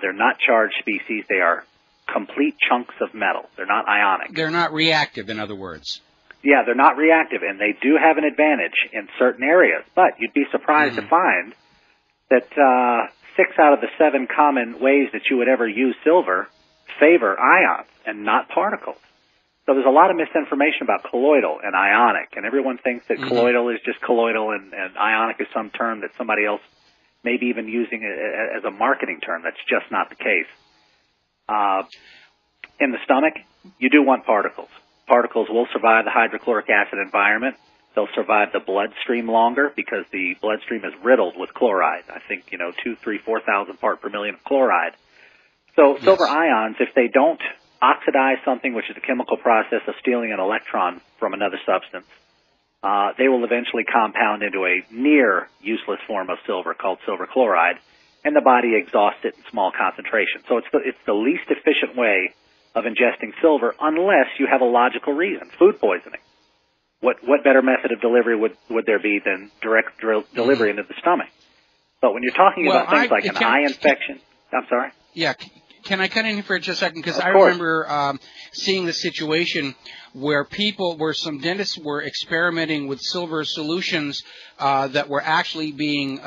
They're not charged species. They are complete chunks of metal. They're not ionic. They're not reactive, in other words. Yeah, they're not reactive, and they do have an advantage in certain areas. But you'd be surprised to find that 6 out of the 7 common ways that you would ever use silver favor ions and not particles. So there's a lot of misinformation about colloidal and ionic, and everyone thinks that colloidal is just colloidal and ionic is some term that somebody else may be even using as a marketing term. That's just not the case. In the stomach, you do want particles. Particles will survive the hydrochloric acid environment. They'll survive the bloodstream longer because the bloodstream is riddled with chloride. I think, 2, 3, 4,000 part per million of chloride. So silver ions, if they don't oxidize something, which is a chemical process of stealing an electron from another substance, they will eventually compound into a near useless form of silver called silver chloride, and the body exhausts it in small concentrations. So it's the least efficient way of ingesting silver unless you have a logical reason, food poisoning. What better method of delivery would there be than direct delivery into the stomach? But when you're talking about things like an eye infection, I'm sorry? Yeah. Can I cut in here for just a second? Because I remember seeing the situation where some dentists were experimenting with silver solutions that were actually being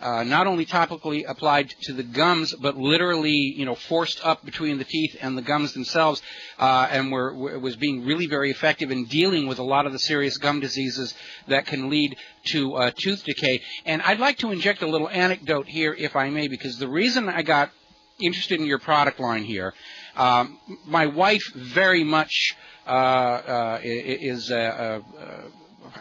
not only topically applied to the gums, but literally, forced up between the teeth and the gums themselves, and was being really very effective in dealing with a lot of the serious gum diseases that can lead to tooth decay. And I'd like to inject a little anecdote here, if I may, because the reason I got interested in your product line here, my wife very much is I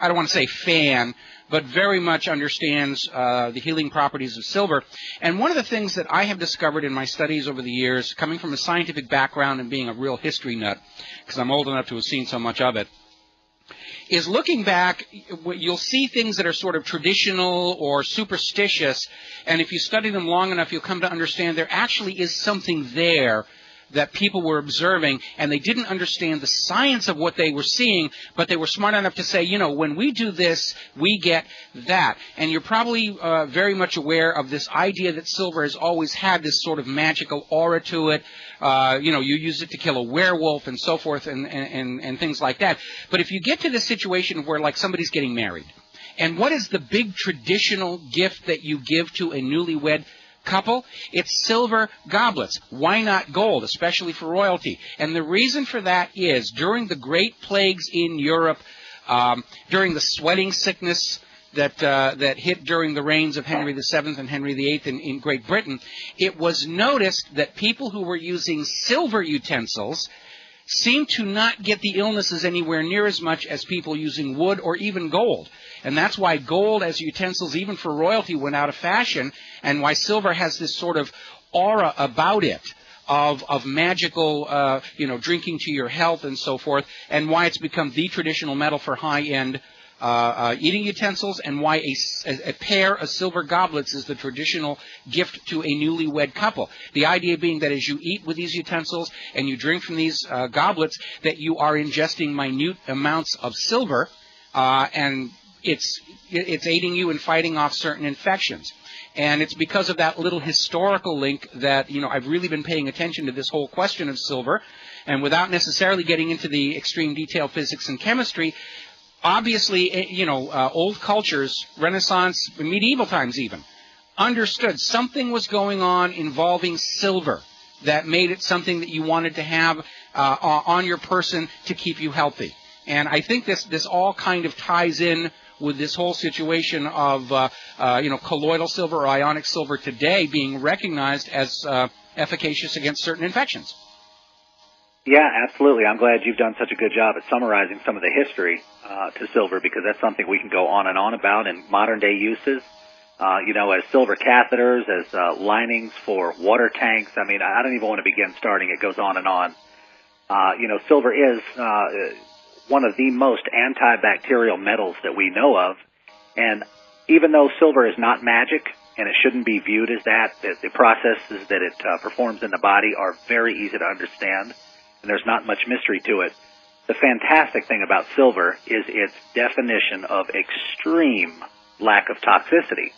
don't want to say fan, but very much understands the healing properties of silver. And one of the things that I have discovered in my studies over the years, coming from a scientific background and being a real history nut, because I'm old enough to have seen so much of it, is looking back, you'll see things that are sort of traditional or superstitious, and if you study them long enough, you'll come to understand there actually is something there that people were observing, and they didn't understand the science of what they were seeing, but they were smart enough to say, you know, when we do this, we get that. And you're probably very much aware of this idea that silver has always had this sort of magical aura to it. You know, you use it to kill a werewolf and so forth and things like that. But if you get to this situation where, like, somebody's getting married, and what is the big traditional gift that you give to a newlywed couple? It's silver goblets. Why not gold, especially for royalty? And the reason for that is during the great plagues in Europe, during the sweating sickness that hit during the reigns of Henry VII and Henry VIII in Great Britain, it was noticed that people who were using silver utensils seemed to not get the illnesses anywhere near as much as people using wood or even gold. And that's why gold as utensils, even for royalty, went out of fashion, and why silver has this sort of aura about it of magical, you know, drinking to your health and so forth, and why it's become the traditional metal for high-end eating utensils, and why a pair of silver goblets is the traditional gift to a newlywed couple. The idea being that as you eat with these utensils and you drink from these goblets, that you are ingesting minute amounts of silver, and it's aiding you in fighting off certain infections. And it's because of that little historical link that, you know, I've really been paying attention to this whole question of silver, and without necessarily getting into the extreme detailed physics and chemistry, obviously, you know, old cultures, Renaissance, medieval times even, understood something was going on involving silver that made it something that you wanted to have on your person to keep you healthy. And I think this all kind of ties in with this whole situation of, you know, colloidal silver or ionic silver today being recognized as efficacious against certain infections. Yeah, absolutely. I'm glad you've done such a good job at summarizing some of the history to silver, because that's something we can go on and on about in modern-day uses. You know, as silver catheters, as linings for water tanks. I mean, I don't even want to begin starting. It goes on and on. You know, silver is one of the most antibacterial metals that we know of. And even though silver is not magic, and it shouldn't be viewed as that, the processes that it performs in the body are very easy to understand, and there's not much mystery to it. The fantastic thing about silver is its definition of extreme lack of toxicity.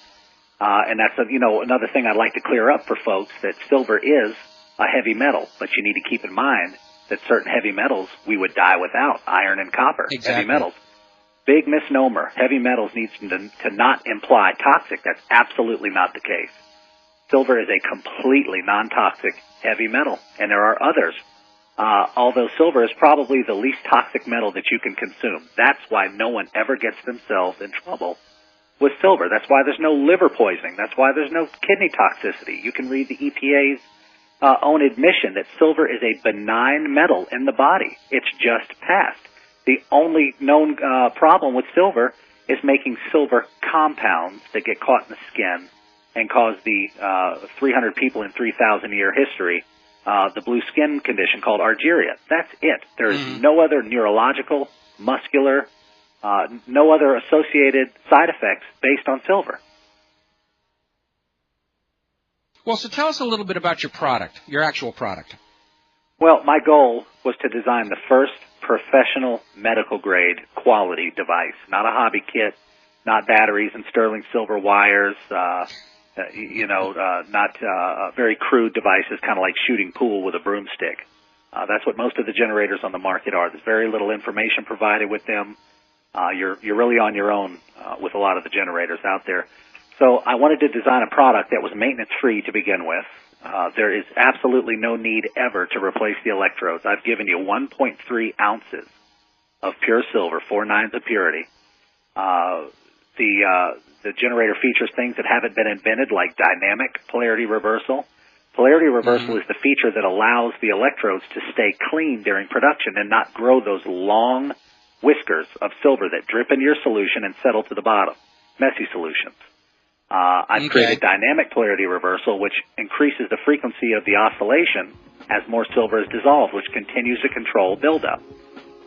And that's, you know, another thing I'd like to clear up for folks, that silver is a heavy metal, but you need to keep in mind that certain heavy metals we would die without, iron and copper, exactly. Heavy metals. Big misnomer. Heavy metals needs to not imply toxic. That's absolutely not the case. Silver is a completely non-toxic heavy metal, and there are others. Although silver is probably the least toxic metal that you can consume. That's why no one ever gets themselves in trouble with silver. That's why there's no liver poisoning. That's why there's no kidney toxicity. You can read the EPA's own admission that silver is a benign metal in the body. It's just passed. The only known problem with silver is making silver compounds that get caught in the skin and cause the 300 people in 3,000-year history the blue skin condition called argyria. That's it. There is no other neurological, muscular, no other associated side effects based on silver. Well, so tell us a little bit about your product, your actual product. Well, my goal was to design the first professional medical-grade quality device, not a hobby kit, not batteries and sterling silver wires, not very crude devices, kind of like shooting pool with a broomstick. That's what most of the generators on the market are. There's very little information provided with them. You're really on your own with a lot of the generators out there. So I wanted to design a product that was maintenance-free to begin with. There is absolutely no need ever to replace the electrodes. I've given you 1.3 ounces of pure silver, 4 nines of purity. The generator features things that haven't been invented, like dynamic polarity reversal. Polarity reversal is the feature that allows the electrodes to stay clean during production and not grow those long whiskers of silver that drip into your solution and settle to the bottom. Messy solutions. I've created dynamic polarity reversal, which increases the frequency of the oscillation as more silver is dissolved, which continues to control buildup.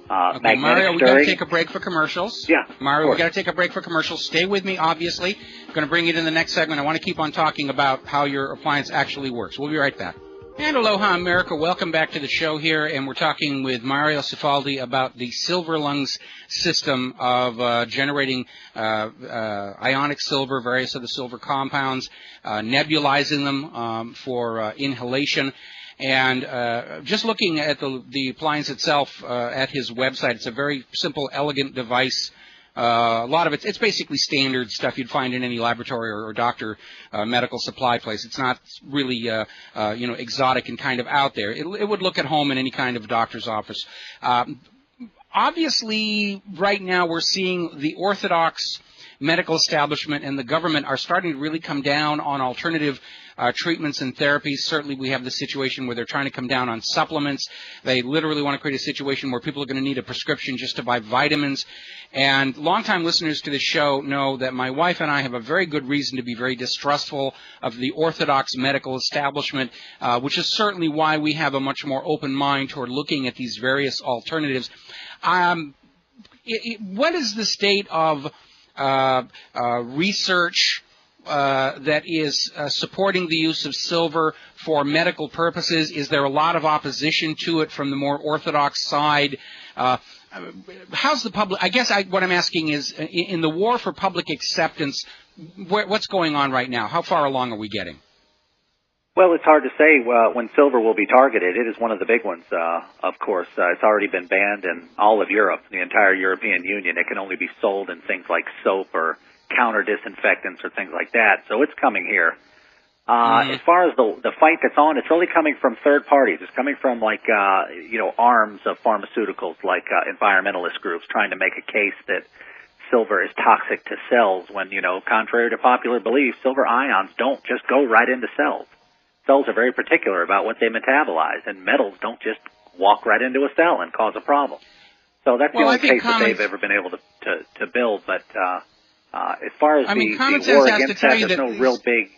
Okay, Mario, we got to take a break for commercials. Yeah, Mario, we got to take a break for commercials. Stay with me, obviously. I'm going to bring it in the next segment. I want to keep on talking about how your appliance actually works. We'll be right back. And aloha, America. Welcome back to the show here, and we're talking with Mario Cifaldi about the Silver Lungs system of generating ionic silver, various other silver compounds, nebulizing them for inhalation. And just looking at the appliance itself at his website, it's a very simple, elegant device. A lot of it's basically standard stuff you'd find in any laboratory or doctor medical supply place. It's not really exotic and kind of out there. It would look at home in any kind of doctor's office. Obviously, right now we're seeing the orthodox medical establishment and the government are starting to really come down on alternative treatments and therapies. Certainly we have the situation where they're trying to come down on supplements. They literally want to create a situation where people are going to need a prescription just to buy vitamins. And longtime listeners to this show know that my wife and I have a very good reason to be very distrustful of the orthodox medical establishment, which is certainly why we have a much more open mind toward looking at these various alternatives. What is the state of research that is supporting the use of silver for medical purposes? Is there a lot of opposition to it from the more orthodox side? How's the public? I guess what I'm asking is, in the war for public acceptance, what's going on right now? How far along are we getting? Well, it's hard to say when silver will be targeted. It is one of the big ones, of course. It's already been banned in all of Europe, the entire European Union. It can only be sold in things like soap or counter disinfectants or things like that. So it's coming here. As far as the fight that's on, it's really coming from third parties. It's coming from arms of pharmaceuticals, like environmentalist groups trying to make a case that silver is toxic to cells when, contrary to popular belief, silver ions don't just go right into cells. Cells are very particular about what they metabolize, and metals don't just walk right into a cell and cause a problem. So that's the only case that they've ever been able to build. But as far as the war against that, there's no real big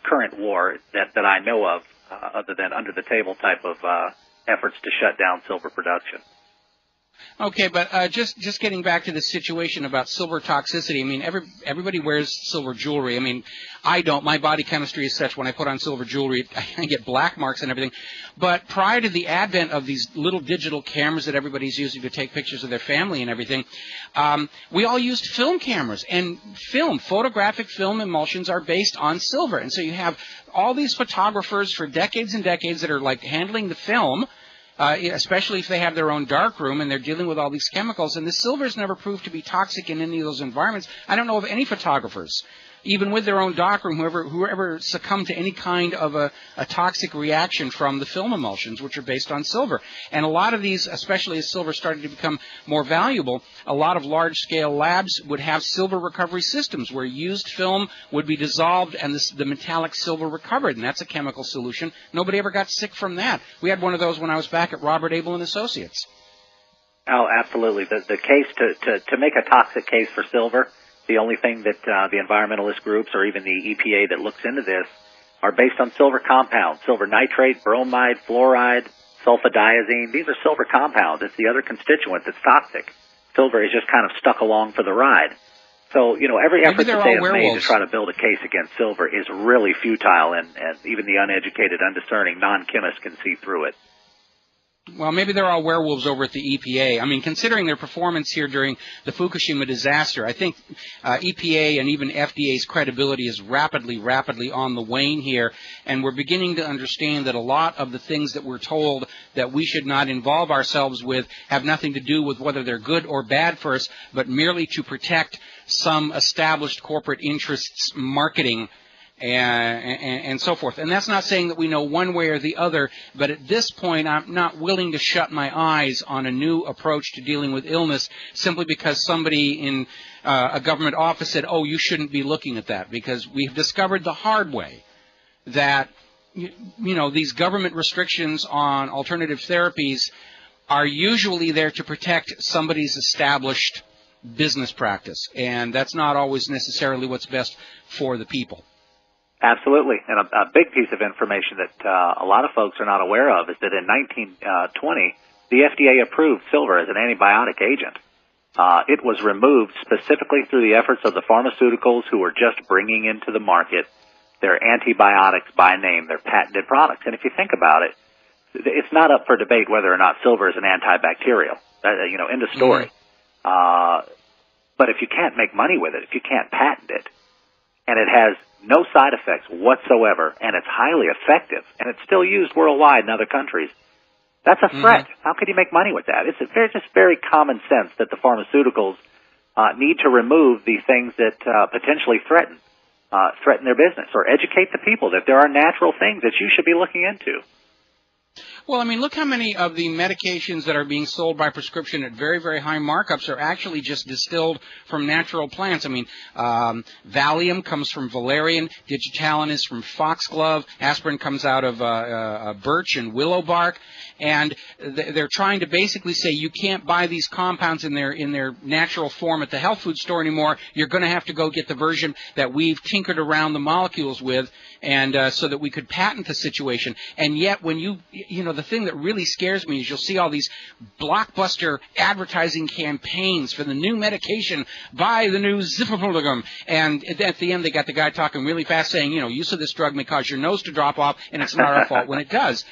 current war that I know of, other than under-the-table type of efforts to shut down silver production. Okay, but just getting back to the situation about silver toxicity, I mean, everybody wears silver jewelry. I mean, I don't. My body chemistry is such when I put on silver jewelry, I get black marks and everything. But prior to the advent of these little digital cameras that everybody's using to take pictures of their family and everything, we all used film cameras. And photographic film emulsions are based on silver. And so you have all these photographers for decades and decades that are like handling the film, especially if they have their own darkroom and they're dealing with all these chemicals. And the silver's never proved to be toxic in any of those environments. I don't know of any photographers, even with their own darkroom, whoever succumbed to any kind of a toxic reaction from the film emulsions, which are based on silver. And a lot of these, especially as silver started to become more valuable, a lot of large-scale labs would have silver recovery systems where used film would be dissolved and the metallic silver recovered, and that's a chemical solution. Nobody ever got sick from that. We had one of those when I was back at Robert Abel and Associates. Oh, absolutely. The case to make a toxic case for silver, the only thing that the environmentalist groups or even the EPA that looks into this are based on silver compounds, silver nitrate, bromide, fluoride, sulfadiazine. These are silver compounds. It's the other constituent that's toxic. Silver is just kind of stuck along for the ride. So, every effort that they have made to try to build a case against silver is really futile, and even the uneducated, undiscerning non-chemist can see through it. Well, maybe they're all werewolves over at the EPA. I mean, considering their performance here during the Fukushima disaster, I think EPA and even FDA's credibility is rapidly on the wane here, and we're beginning to understand that a lot of the things that we're told that we should not involve ourselves with have nothing to do with whether they're good or bad for us, but merely to protect some established corporate interests' marketing and so forth. And that's not saying that we know one way or the other, but at this point I'm not willing to shut my eyes on a new approach to dealing with illness simply because somebody in a government office said, oh, you shouldn't be looking at that, because we've discovered the hard way that, these government restrictions on alternative therapies are usually there to protect somebody's established business practice, and that's not always necessarily what's best for the people. Absolutely. And a big piece of information that a lot of folks are not aware of is that in 1920, the FDA approved silver as an antibiotic agent. It was removed specifically through the efforts of the pharmaceuticals who were just bringing into the market their antibiotics by name, their patented products. And if you think about it, it's not up for debate whether or not silver is an antibacterial. End of story. But if you can't make money with it, if you can't patent it, and it has no side effects whatsoever, and it's highly effective, and it's still used worldwide in other countries, that's a threat. How could you make money with that? It's just very common sense that the pharmaceuticals need to remove the things that potentially threaten their business, or educate the people that there are natural things that you should be looking into. Well, I mean, look how many of the medications that are being sold by prescription at very, very high markups are actually just distilled from natural plants. I mean, Valium comes from valerian, Digitalin is from foxglove, aspirin comes out of birch and willow bark, and they're trying to basically say you can't buy these compounds in their natural form at the health food store anymore. You're going to have to go get the version that we've tinkered around the molecules with, and so that we could patent the situation. And yet, when you know, the thing that really scares me is you'll see all these blockbuster advertising campaigns for the new medication, buy the new Zipapuligum, and at the end they got the guy talking really fast saying, use of this drug may cause your nose to drop off, and it's not our fault when it does.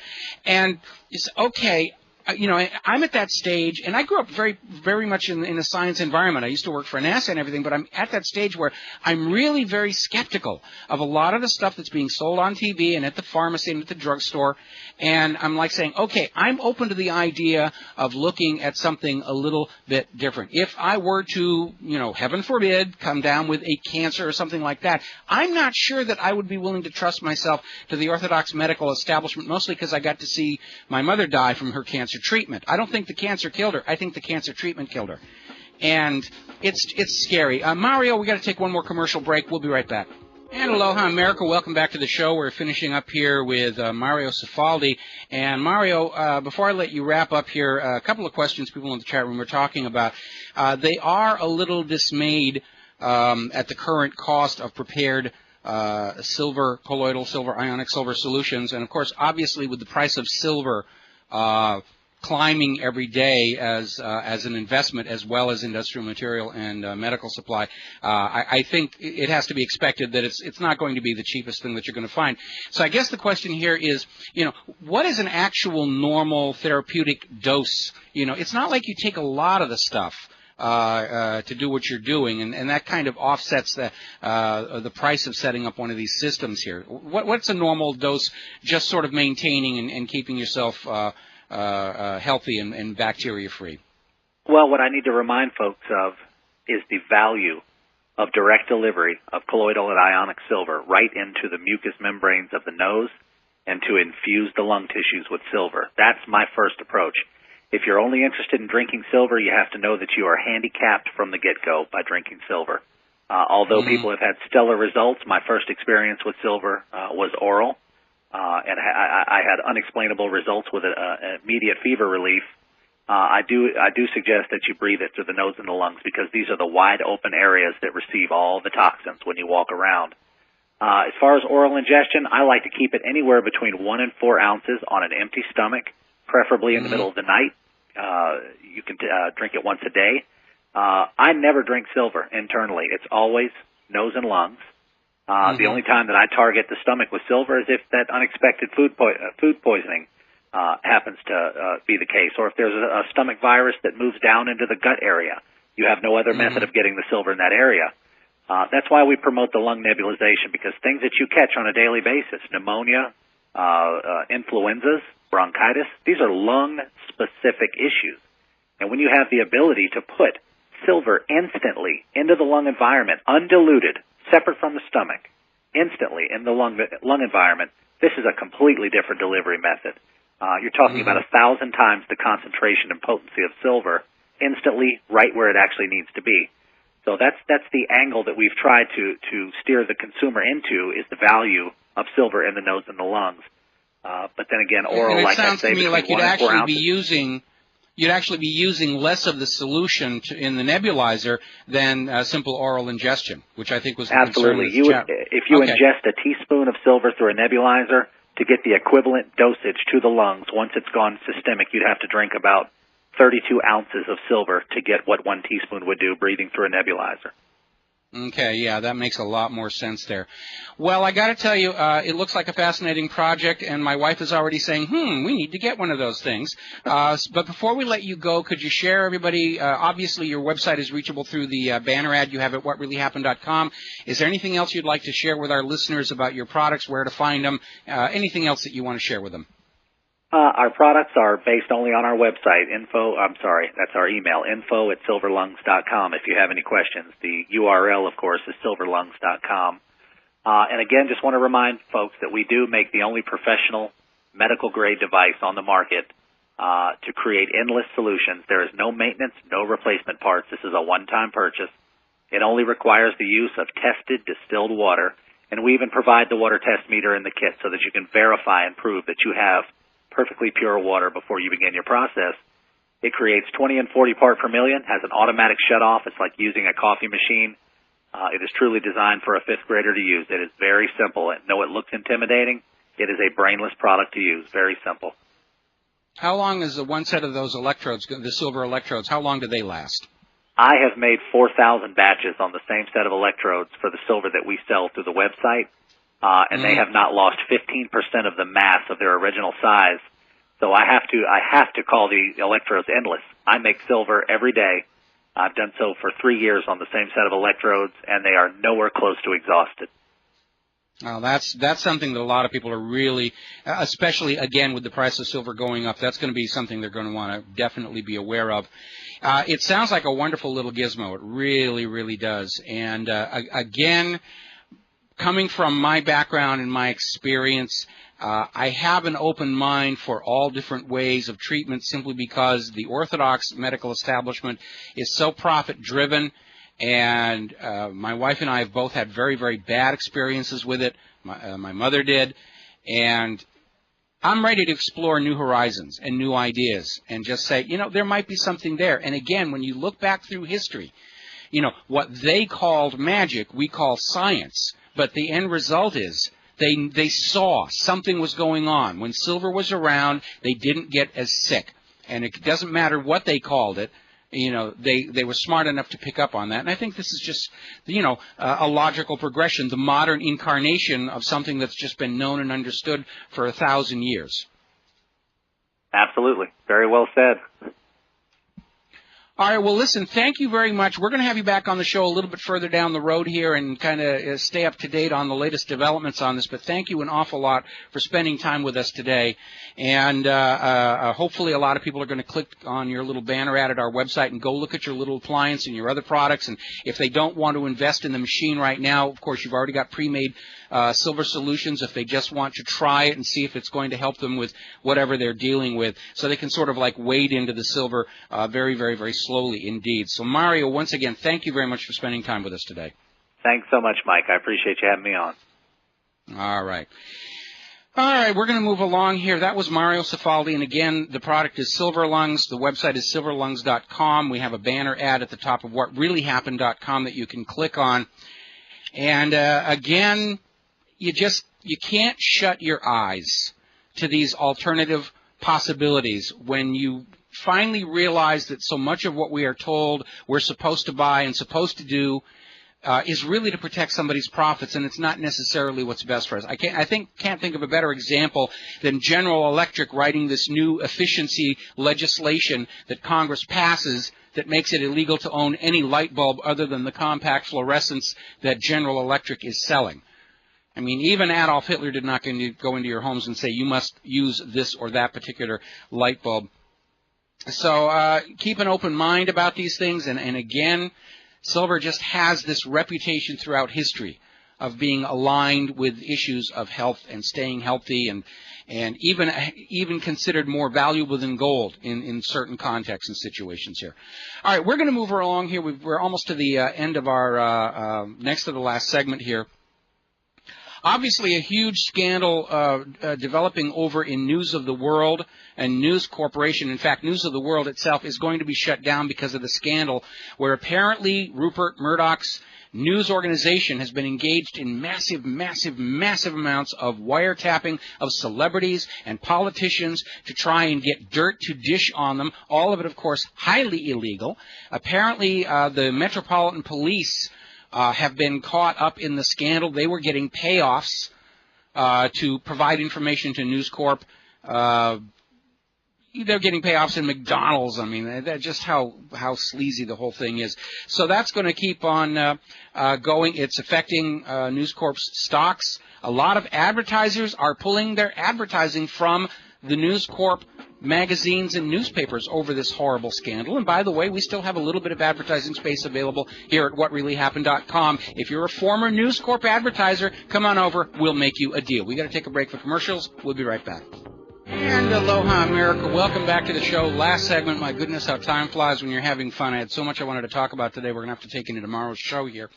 And it's okay. I'm at that stage, and I grew up very, very much in a science environment. I used to work for NASA and everything, but I'm at that stage where I'm really very skeptical of a lot of the stuff that's being sold on TV and at the pharmacy and at the drugstore. And I'm like saying, okay, I'm open to the idea of looking at something a little bit different. If I were to, heaven forbid, come down with a cancer or something like that, I'm not sure that I would be willing to trust myself to the orthodox medical establishment, mostly because I got to see my mother die from her cancer treatment. I don't think the cancer killed her. I think the cancer treatment killed her. And it's scary. Mario, we got to take one more commercial break. We'll be right back. And aloha, America. Welcome back to the show. We're finishing up here with Mario Cifaldi. And Mario, before I let you wrap up here, a couple of questions people in the chat room are talking about. They are a little dismayed at the current cost of prepared silver, colloidal silver, ionic silver solutions. And, of course, obviously with the price of silver climbing every day as an investment as well as industrial material and medical supply, I think it has to be expected that it's not going to be the cheapest thing that you're going to find. So I guess the question here is, what is an actual normal therapeutic dose? It's not like you take a lot of the stuff to do what you're doing, and that kind of offsets the price of setting up one of these systems here. What's a normal dose, just sort of maintaining and keeping yourself healthy and bacteria-free? Well, what I need to remind folks of is the value of direct delivery of colloidal and ionic silver right into the mucous membranes of the nose and to infuse the lung tissues with silver. That's my first approach. If you're only interested in drinking silver, you have to know that you are handicapped from the get-go by drinking silver. Although people have had stellar results, my first experience with silver was oral. And I had unexplainable results with immediate fever relief. I do suggest that you breathe it through the nose and the lungs, because these are the wide open areas that receive all the toxins when you walk around. As far as oral ingestion, I like to keep it anywhere between 1 and 4 ounces on an empty stomach, preferably in the middle of the night. You can drink it once a day. I never drink silver internally. It's always nose and lungs. The only time that I target the stomach with silver is if that unexpected food poisoning happens to be the case, or if there's a stomach virus that moves down into the gut area. You have no other method of getting the silver in that area. That's why we promote the lung nebulization, because things that you catch on a daily basis, pneumonia, influenzas, bronchitis, these are lung-specific issues. And when you have the ability to put silver instantly into the lung environment, undiluted, separate from the stomach, instantly in the lung environment, this is a completely different delivery method. You're talking about 1,000 times the concentration and potency of silver instantly right where it actually needs to be. So that's the angle that we've tried to steer the consumer into, is the value of silver in the nose and the lungs. But then again, oral, like I say, between 1 and 4 ounces. You'd actually be using less of the solution in the nebulizer than simple oral ingestion, which I think was the absolutely. concern. If you ingest a teaspoon of silver through a nebulizer, to get the equivalent dosage to the lungs, once it's gone systemic, you'd have to drink about 32 ounces of silver to get what 1 teaspoon would do breathing through a nebulizer. Okay, yeah, that makes a lot more sense there. Well, I got to tell you, it looks like a fascinating project, and my wife is already saying, we need to get one of those things. But before we let you go, could you share, everybody, obviously your website is reachable through the banner ad you have at whatreallyhappened.com. Is there anything else you'd like to share with our listeners about your products, where to find them, anything else that you want to share with them? Our products are based only on our website, that's our email, info@silverlungs.com if you have any questions. The URL, of course, is silverlungs.com. And again, just want to remind folks that we do make the only professional medical-grade device on the market to create endless solutions. There is no maintenance, no replacement parts. This is a one-time purchase. It only requires the use of tested distilled water, and we even provide the water test meter in the kit so that you can verify and prove that you have perfectly pure water before you begin your process. It creates 20 and 40 part per million, has an automatic shut-off. It's like using a coffee machine. It is truly designed for a fifth grader to use. It is very simple. Though it looks intimidating, it is a brainless product to use. Very simple. How long is the one set of those electrodes, the silver electrodes, how long do they last? I have made 4,000 batches on the same set of electrodes for the silver that we sell through the website. And they have not lost 15% of the mass of their original size. So I have to call the electrodes endless. I make silver every day. I've done so for 3 years on the same set of electrodes, and they are nowhere close to exhausted. Well, that's something that a lot of people are really, especially again with the price of silver going up, that's going to be something they're going to want to definitely be aware of. It sounds like a wonderful little gizmo. It really, really does. And again, coming from my background and my experience, I have an open mind for all different ways of treatment simply because the orthodox medical establishment is so profit-driven, and my wife and I have both had very, very bad experiences with it. My mother did, and I'm ready to explore new horizons and new ideas and just say, there might be something there. And again, when you look back through history, what they called magic, we call science. But the end result is they saw something was going on. When silver was around, they didn't get as sick. And it doesn't matter what they called it. They were smart enough to pick up on that. And I think this is just, a logical progression, the modern incarnation of something that's just been known and understood for 1,000 years. Absolutely. Very well said. All right, well, listen, thank you very much. We're going to have you back on the show a little bit further down the road here and kind of stay up to date on the latest developments on this. But thank you an awful lot for spending time with us today. And hopefully a lot of people are going to click on your little banner ad at our website and go look at your little appliance and your other products. And if they don't want to invest in the machine right now, of course, you've already got pre-made silver solutions if they just want to try it and see if it's going to help them with whatever they're dealing with. So they can sort of like wade into the silver very, very, very slowly indeed. So Mario, once again, thank you very much for spending time with us today. Thanks so much, Mike. I appreciate you having me on. All right. All right, we're going to move along here. That was Mario Cifaldi, and again, the product is Silver Lungs. The website is silverlungs.com. We have a banner ad at the top of whatreallyhappened.com that you can click on. And again, you can't shut your eyes to these alternative possibilities when you finally realize that so much of what we are told we're supposed to buy and supposed to do is really to protect somebody's profits, and it's not necessarily what's best for us. I can't think of a better example than General Electric writing this new efficiency legislation that Congress passes that makes it illegal to own any light bulb other than the compact fluorescents that General Electric is selling. I mean, even Adolf Hitler did not go into your homes and say you must use this or that particular light bulb. So keep an open mind about these things, and again, silver just has this reputation throughout history of being aligned with issues of health and staying healthy, and even considered more valuable than gold in certain contexts and situations here. All right, we're going to move along here. We're almost to the end of our next to the last segment here. Obviously, a huge scandal developing over in News of the World and News Corporation. In fact, News of the World itself is going to be shut down because of the scandal where apparently Rupert Murdoch's news organization has been engaged in massive amounts of wiretapping of celebrities and politicians to try and get dirt to dish on them. All of it, of course, highly illegal. Apparently, the Metropolitan Police have been caught up in the scandal. They were getting payoffs to provide information to News Corp. They're getting payoffs in McDonald's. I mean, that's just how sleazy the whole thing is. So that's going to keep on going. It's affecting News Corp's stocks. A lot of advertisers are pulling their advertising from the News Corp magazines and newspapers over this horrible scandal. And by the way, we still have a little bit of advertising space available here at whatreallyhappened.com. If you're a former News Corp advertiser, come on over. We'll make you a deal. We got to take a break for commercials. We'll be right back. And aloha, America. Welcome back to the show. Last segment. My goodness, how time flies when you're having fun. I had so much I wanted to talk about today. We're going to have to take into tomorrow's show here.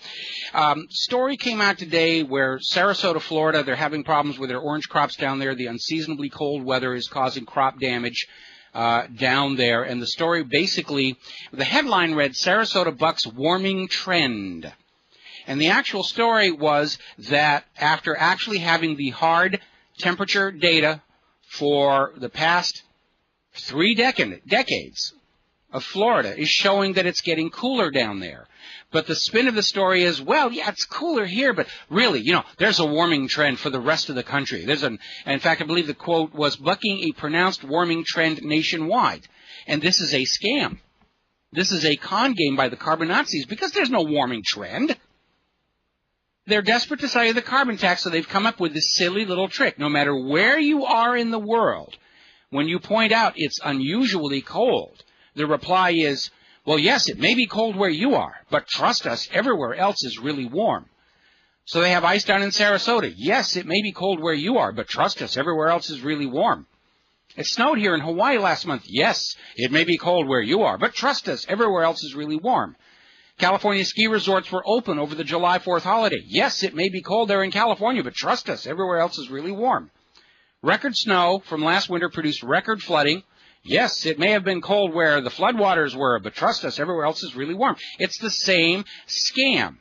Story came out today where Sarasota, Florida, they're having problems with their orange crops down there. The unseasonably cold weather is causing crop damage down there. And the story basically, the headline read, Sarasota bucks warming trend. And the actual story was that after actually having the hard temperature data for the past 3 decades of Florida is showing that it's getting cooler down there. But the spin of the story is, well, yeah, it's cooler here, but really, there's a warming trend for the rest of the country. And in fact, I believe the quote was, bucking a pronounced warming trend nationwide. And this is a scam. This is a con game by the carbon Nazis because there's no warming trend. They're desperate to sell you the carbon tax, so they've come up with this silly little trick. No matter where you are in the world, when you point out it's unusually cold, the reply is, well, yes, it may be cold where you are, but trust us, everywhere else is really warm. So they have ice down in Sarasota. Yes, it may be cold where you are, but trust us, everywhere else is really warm. It snowed here in Hawaii last month. Yes, it may be cold where you are, but trust us, everywhere else is really warm. California ski resorts were open over the July 4th holiday. Yes, it may be cold there in California, but trust us, everywhere else is really warm. Record snow from last winter produced record flooding. Yes, it may have been cold where the floodwaters were, but trust us, everywhere else is really warm. It's the same scam.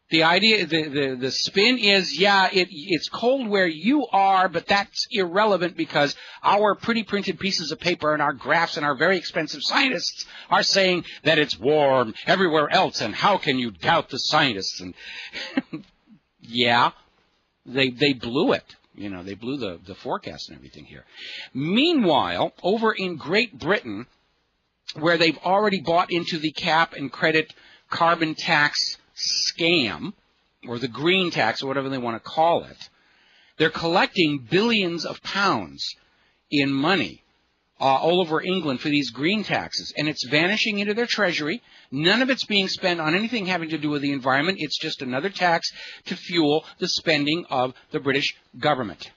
The idea, the spin is, yeah, it's cold where you are, but that's irrelevant because our pretty printed pieces of paper and our graphs and our very expensive scientists are saying that it's warm everywhere else, and how can you doubt the scientists? And yeah, they blew it. They blew the forecast and everything here. Meanwhile, over in Great Britain, where they've already bought into the cap and credit carbon tax scam, or the green tax, or whatever they want to call it, they're collecting billions of pounds in money all over England for these green taxes, and it's vanishing into their treasury. None of it's being spent on anything having to do with the environment. It's just another tax to fuel the spending of the British government.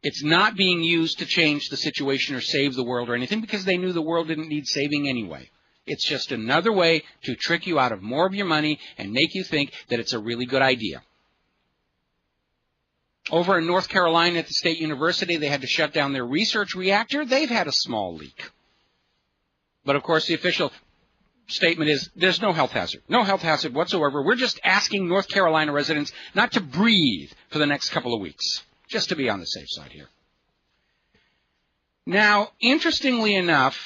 It's not being used to change the situation or save the world or anything because they knew the world didn't need saving anyway. It's just another way to trick you out of more of your money and make you think that it's a really good idea. Over in North Carolina at the State University, they had to shut down their research reactor. They've had a small leak. But, of course, the official statement is there's no health hazard. No health hazard whatsoever. We're just asking North Carolina residents not to breathe for the next couple of weeks, just to be on the safe side here. Now, interestingly enough,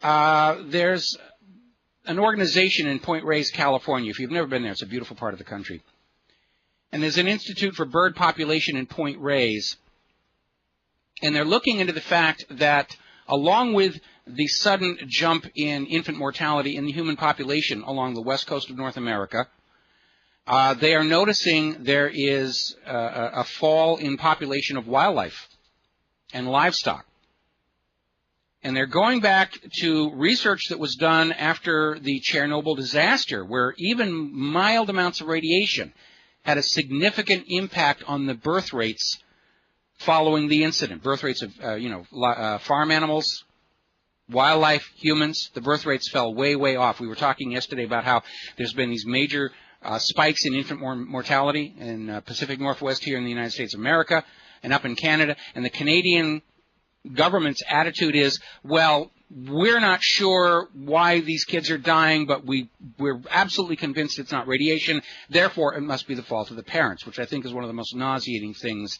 there's an organization in Point Reyes, California. If you've never been there, it's a beautiful part of the country. And there's an Institute for Bird Population in Point Reyes. And they're looking into the fact that along with the sudden jump in infant mortality in the human population along the west coast of North America, they are noticing there is a fall in population of wildlife and livestock. And they're going back to research that was done after the Chernobyl disaster, where even mild amounts of radiation had a significant impact on the birth rates following the incident. Birth rates of, farm animals, wildlife, humans, the birth rates fell way, way off. We were talking yesterday about how there's been these major spikes in infant mortality in Pacific Northwest here in the United States of America and up in Canada. And the Canadian government's attitude is, well, we're not sure why these kids are dying, but we're absolutely convinced it's not radiation. Therefore, it must be the fault of the parents, which I think is one of the most nauseating things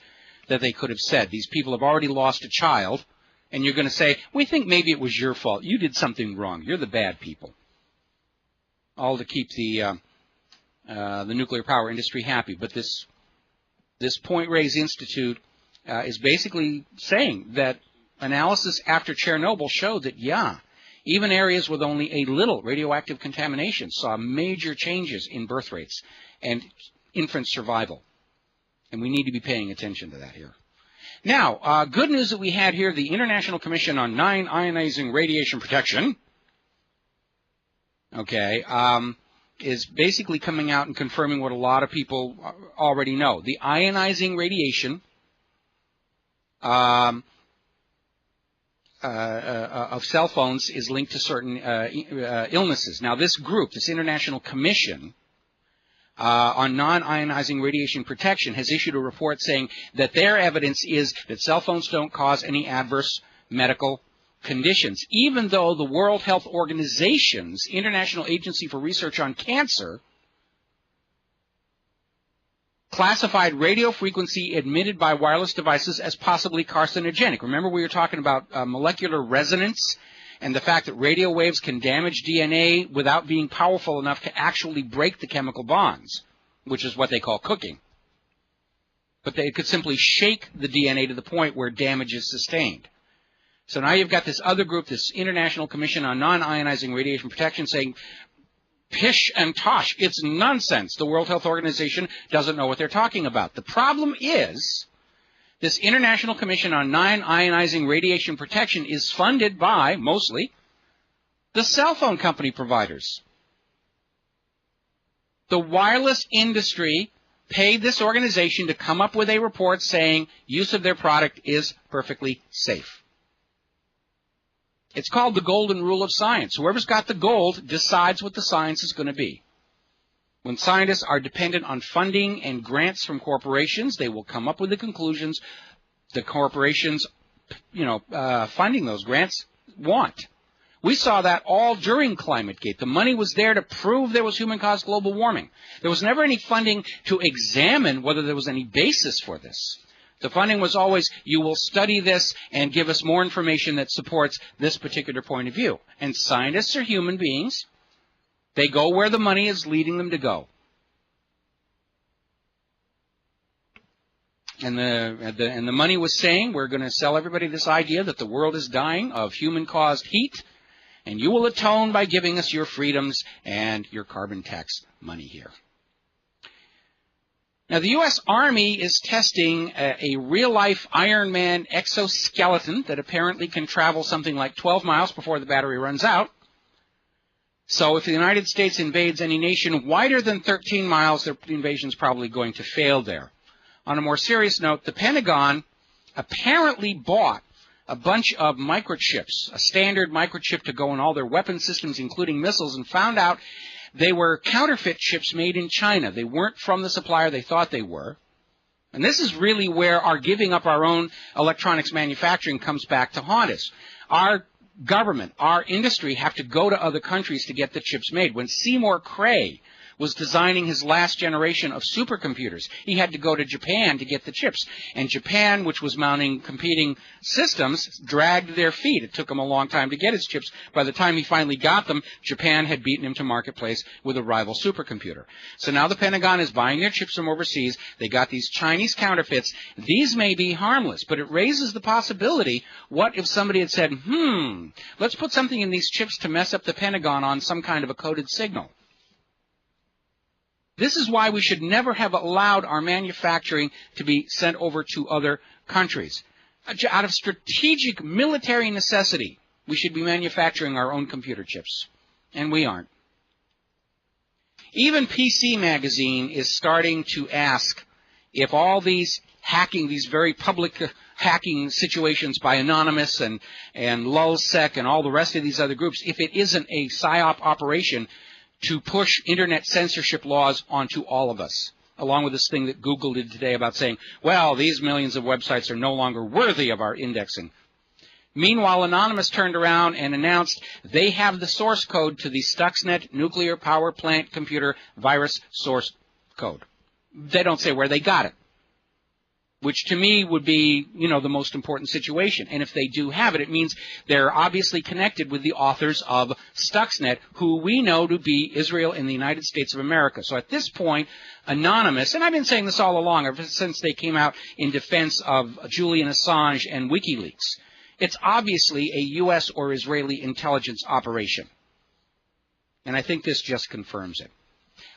that they could have said. These people have already lost a child, and you're going to say, we think maybe it was your fault. You did something wrong. You're the bad people. All to keep the nuclear power industry happy. But this Point Reyes Institute is basically saying that analysis after Chernobyl showed that, yeah, even areas with only a little radioactive contamination saw major changes in birth rates and infant survival. And we need to be paying attention to that here. Now, good news that we had here, the International Commission on Non-Ionizing Radiation Protection, okay, is basically coming out and confirming what a lot of people already know. The ionizing radiation of cell phones is linked to certain illnesses. Now, this group, this International Commission on Non-Ionizing Radiation Protection, has issued a report saying that their evidence is that cell phones don't cause any adverse medical conditions, even though the World Health Organization's International Agency for Research on Cancer classified radio frequency emitted by wireless devices as possibly carcinogenic. Remember, we were talking about molecular resonance and the fact that radio waves can damage DNA without being powerful enough to actually break the chemical bonds, which is what they call cooking. But they could simply shake the DNA to the point where damage is sustained. So now you've got this other group, this International Commission on Non-Ionizing Radiation Protection, saying, pish and tosh, it's nonsense. The World Health Organization doesn't know what they're talking about. The problem is, this International Commission on Non-Ionizing Radiation Protection is funded by, mostly, the cell phone company providers. The wireless industry paid this organization to come up with a report saying use of their product is perfectly safe. It's called the golden rule of science. Whoever's got the gold decides what the science is going to be. When scientists are dependent on funding and grants from corporations, they will come up with the conclusions the corporations, funding those grants want. We saw that all during ClimateGate. The money was there to prove there was human-caused global warming. There was never any funding to examine whether there was any basis for this. The funding was always, you will study this and give us more information that supports this particular point of view. And scientists are human beings. They go where the money is leading them to go. And the money was saying, we're going to sell everybody this idea that the world is dying of human-caused heat, and you will atone by giving us your freedoms and your carbon tax money here. Now, the U.S. Army is testing a real-life Iron Man exoskeleton that apparently can travel something like 12 miles before the battery runs out. So if the United States invades any nation wider than 13 miles, their invasion is probably going to fail there. On a more serious note, the Pentagon apparently bought a bunch of microchips, a standard microchip to go in all their weapon systems, including missiles, and found out they were counterfeit chips made in China. They weren't from the supplier they thought they were. And this is really where our giving up our own electronics manufacturing comes back to haunt us. Our government, our industry have to go to other countries to get the chips made. When Seymour Cray was designing his last generation of supercomputers, he had to go to Japan to get the chips. And Japan, which was mounting competing systems, dragged their feet. It took him a long time to get his chips. By the time he finally got them, Japan had beaten him to marketplace with a rival supercomputer. So now the Pentagon is buying their chips from overseas. They got these Chinese counterfeits. These may be harmless, but it raises the possibility, what if somebody had said, let's put something in these chips to mess up the Pentagon on some kind of a coded signal. This is why we should never have allowed our manufacturing to be sent over to other countries. Out of strategic military necessity, we should be manufacturing our own computer chips. And we aren't. Even PC Magazine is starting to ask if all these hacking, these very public hacking situations by Anonymous and LulzSec and all the rest of these other groups, if it isn't a PSYOP operation to push internet censorship laws onto all of us, along with this thing that Google did today about saying, well, these millions of websites are no longer worthy of our indexing. Meanwhile, Anonymous turned around and announced they have the source code to the Stuxnet nuclear power plant computer virus source code. They don't say where they got it, which to me would be, the most important situation. And if they do have it, it means they're obviously connected with the authors of Stuxnet, who we know to be Israel and the United States of America. So at this point, Anonymous, and I've been saying this all along, ever since they came out in defense of Julian Assange and WikiLeaks, it's obviously a U.S. or Israeli intelligence operation. And I think this just confirms it.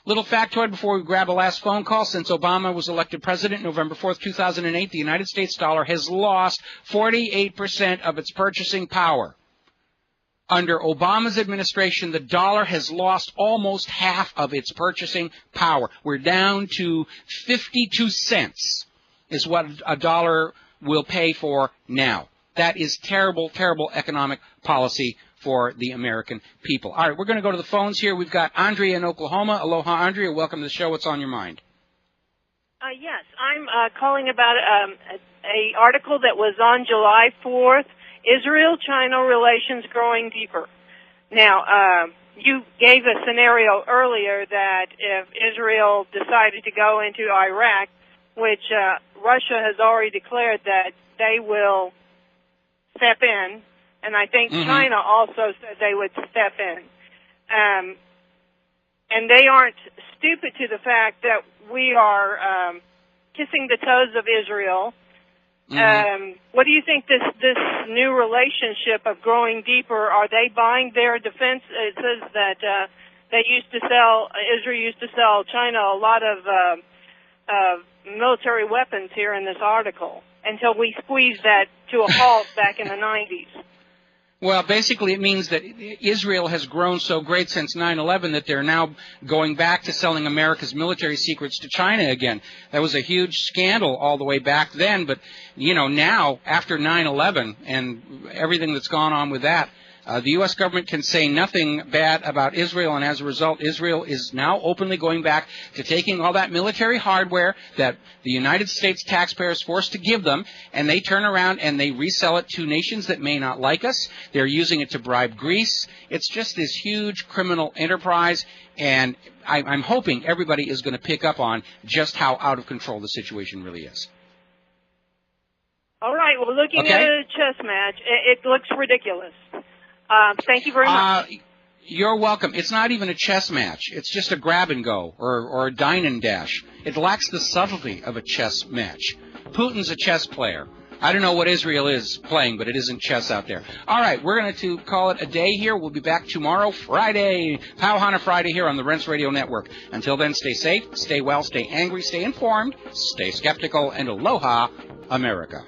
Little factoid before we grab a last phone call. Since Obama was elected president November 4th, 2008, the United States dollar has lost 48% of its purchasing power. Under Obama's administration, the dollar has lost almost half of its purchasing power. We're down to 52 cents is what a dollar will pay for now. That is terrible, terrible economic policy for the American people. All right, we're going to go to the phones here. We've got Andrea in Oklahoma. Aloha, Andrea. Welcome to the show. What's on your mind? Yes, I'm calling about a article that was on July 4th, Israel-China relations growing deeper. Now, you gave a scenario earlier that if Israel decided to go into Iraq, which Russia has already declared that they will step in, and I think China also said they would step in. And they aren't stupid to the fact that we are kissing the toes of Israel. What do you think this new relationship of growing deeper, are they buying their defense? It says that Israel used to sell China a lot of military weapons here in this article, until we squeezed that to a halt back in the 90s. Well, basically it means that Israel has grown so great since 9/11 that they're now going back to selling America's military secrets to China again. That was a huge scandal all the way back then, but, now, after 9/11 and everything that's gone on with that, the U.S. government can say nothing bad about Israel, and as a result, Israel is now openly going back to taking all that military hardware that the United States taxpayers forced to give them, and they turn around and they resell it to nations that may not like us. They're using it to bribe Greece. It's just this huge criminal enterprise, and I'm hoping everybody is going to pick up on just how out of control the situation really is. All right, well, looking at a chess match, it looks ridiculous. Thank you very much. You're welcome. It's not even a chess match. It's just a grab and go or a dine and dash. It lacks the subtlety of a chess match. Putin's a chess player. I don't know what Israel is playing, but it isn't chess out there. All right, we're going to call it a day here. We'll be back tomorrow, Friday, Pauhana Friday here on the Rense Radio Network. Until then, stay safe, stay well, stay angry, stay informed, stay skeptical, and aloha, America.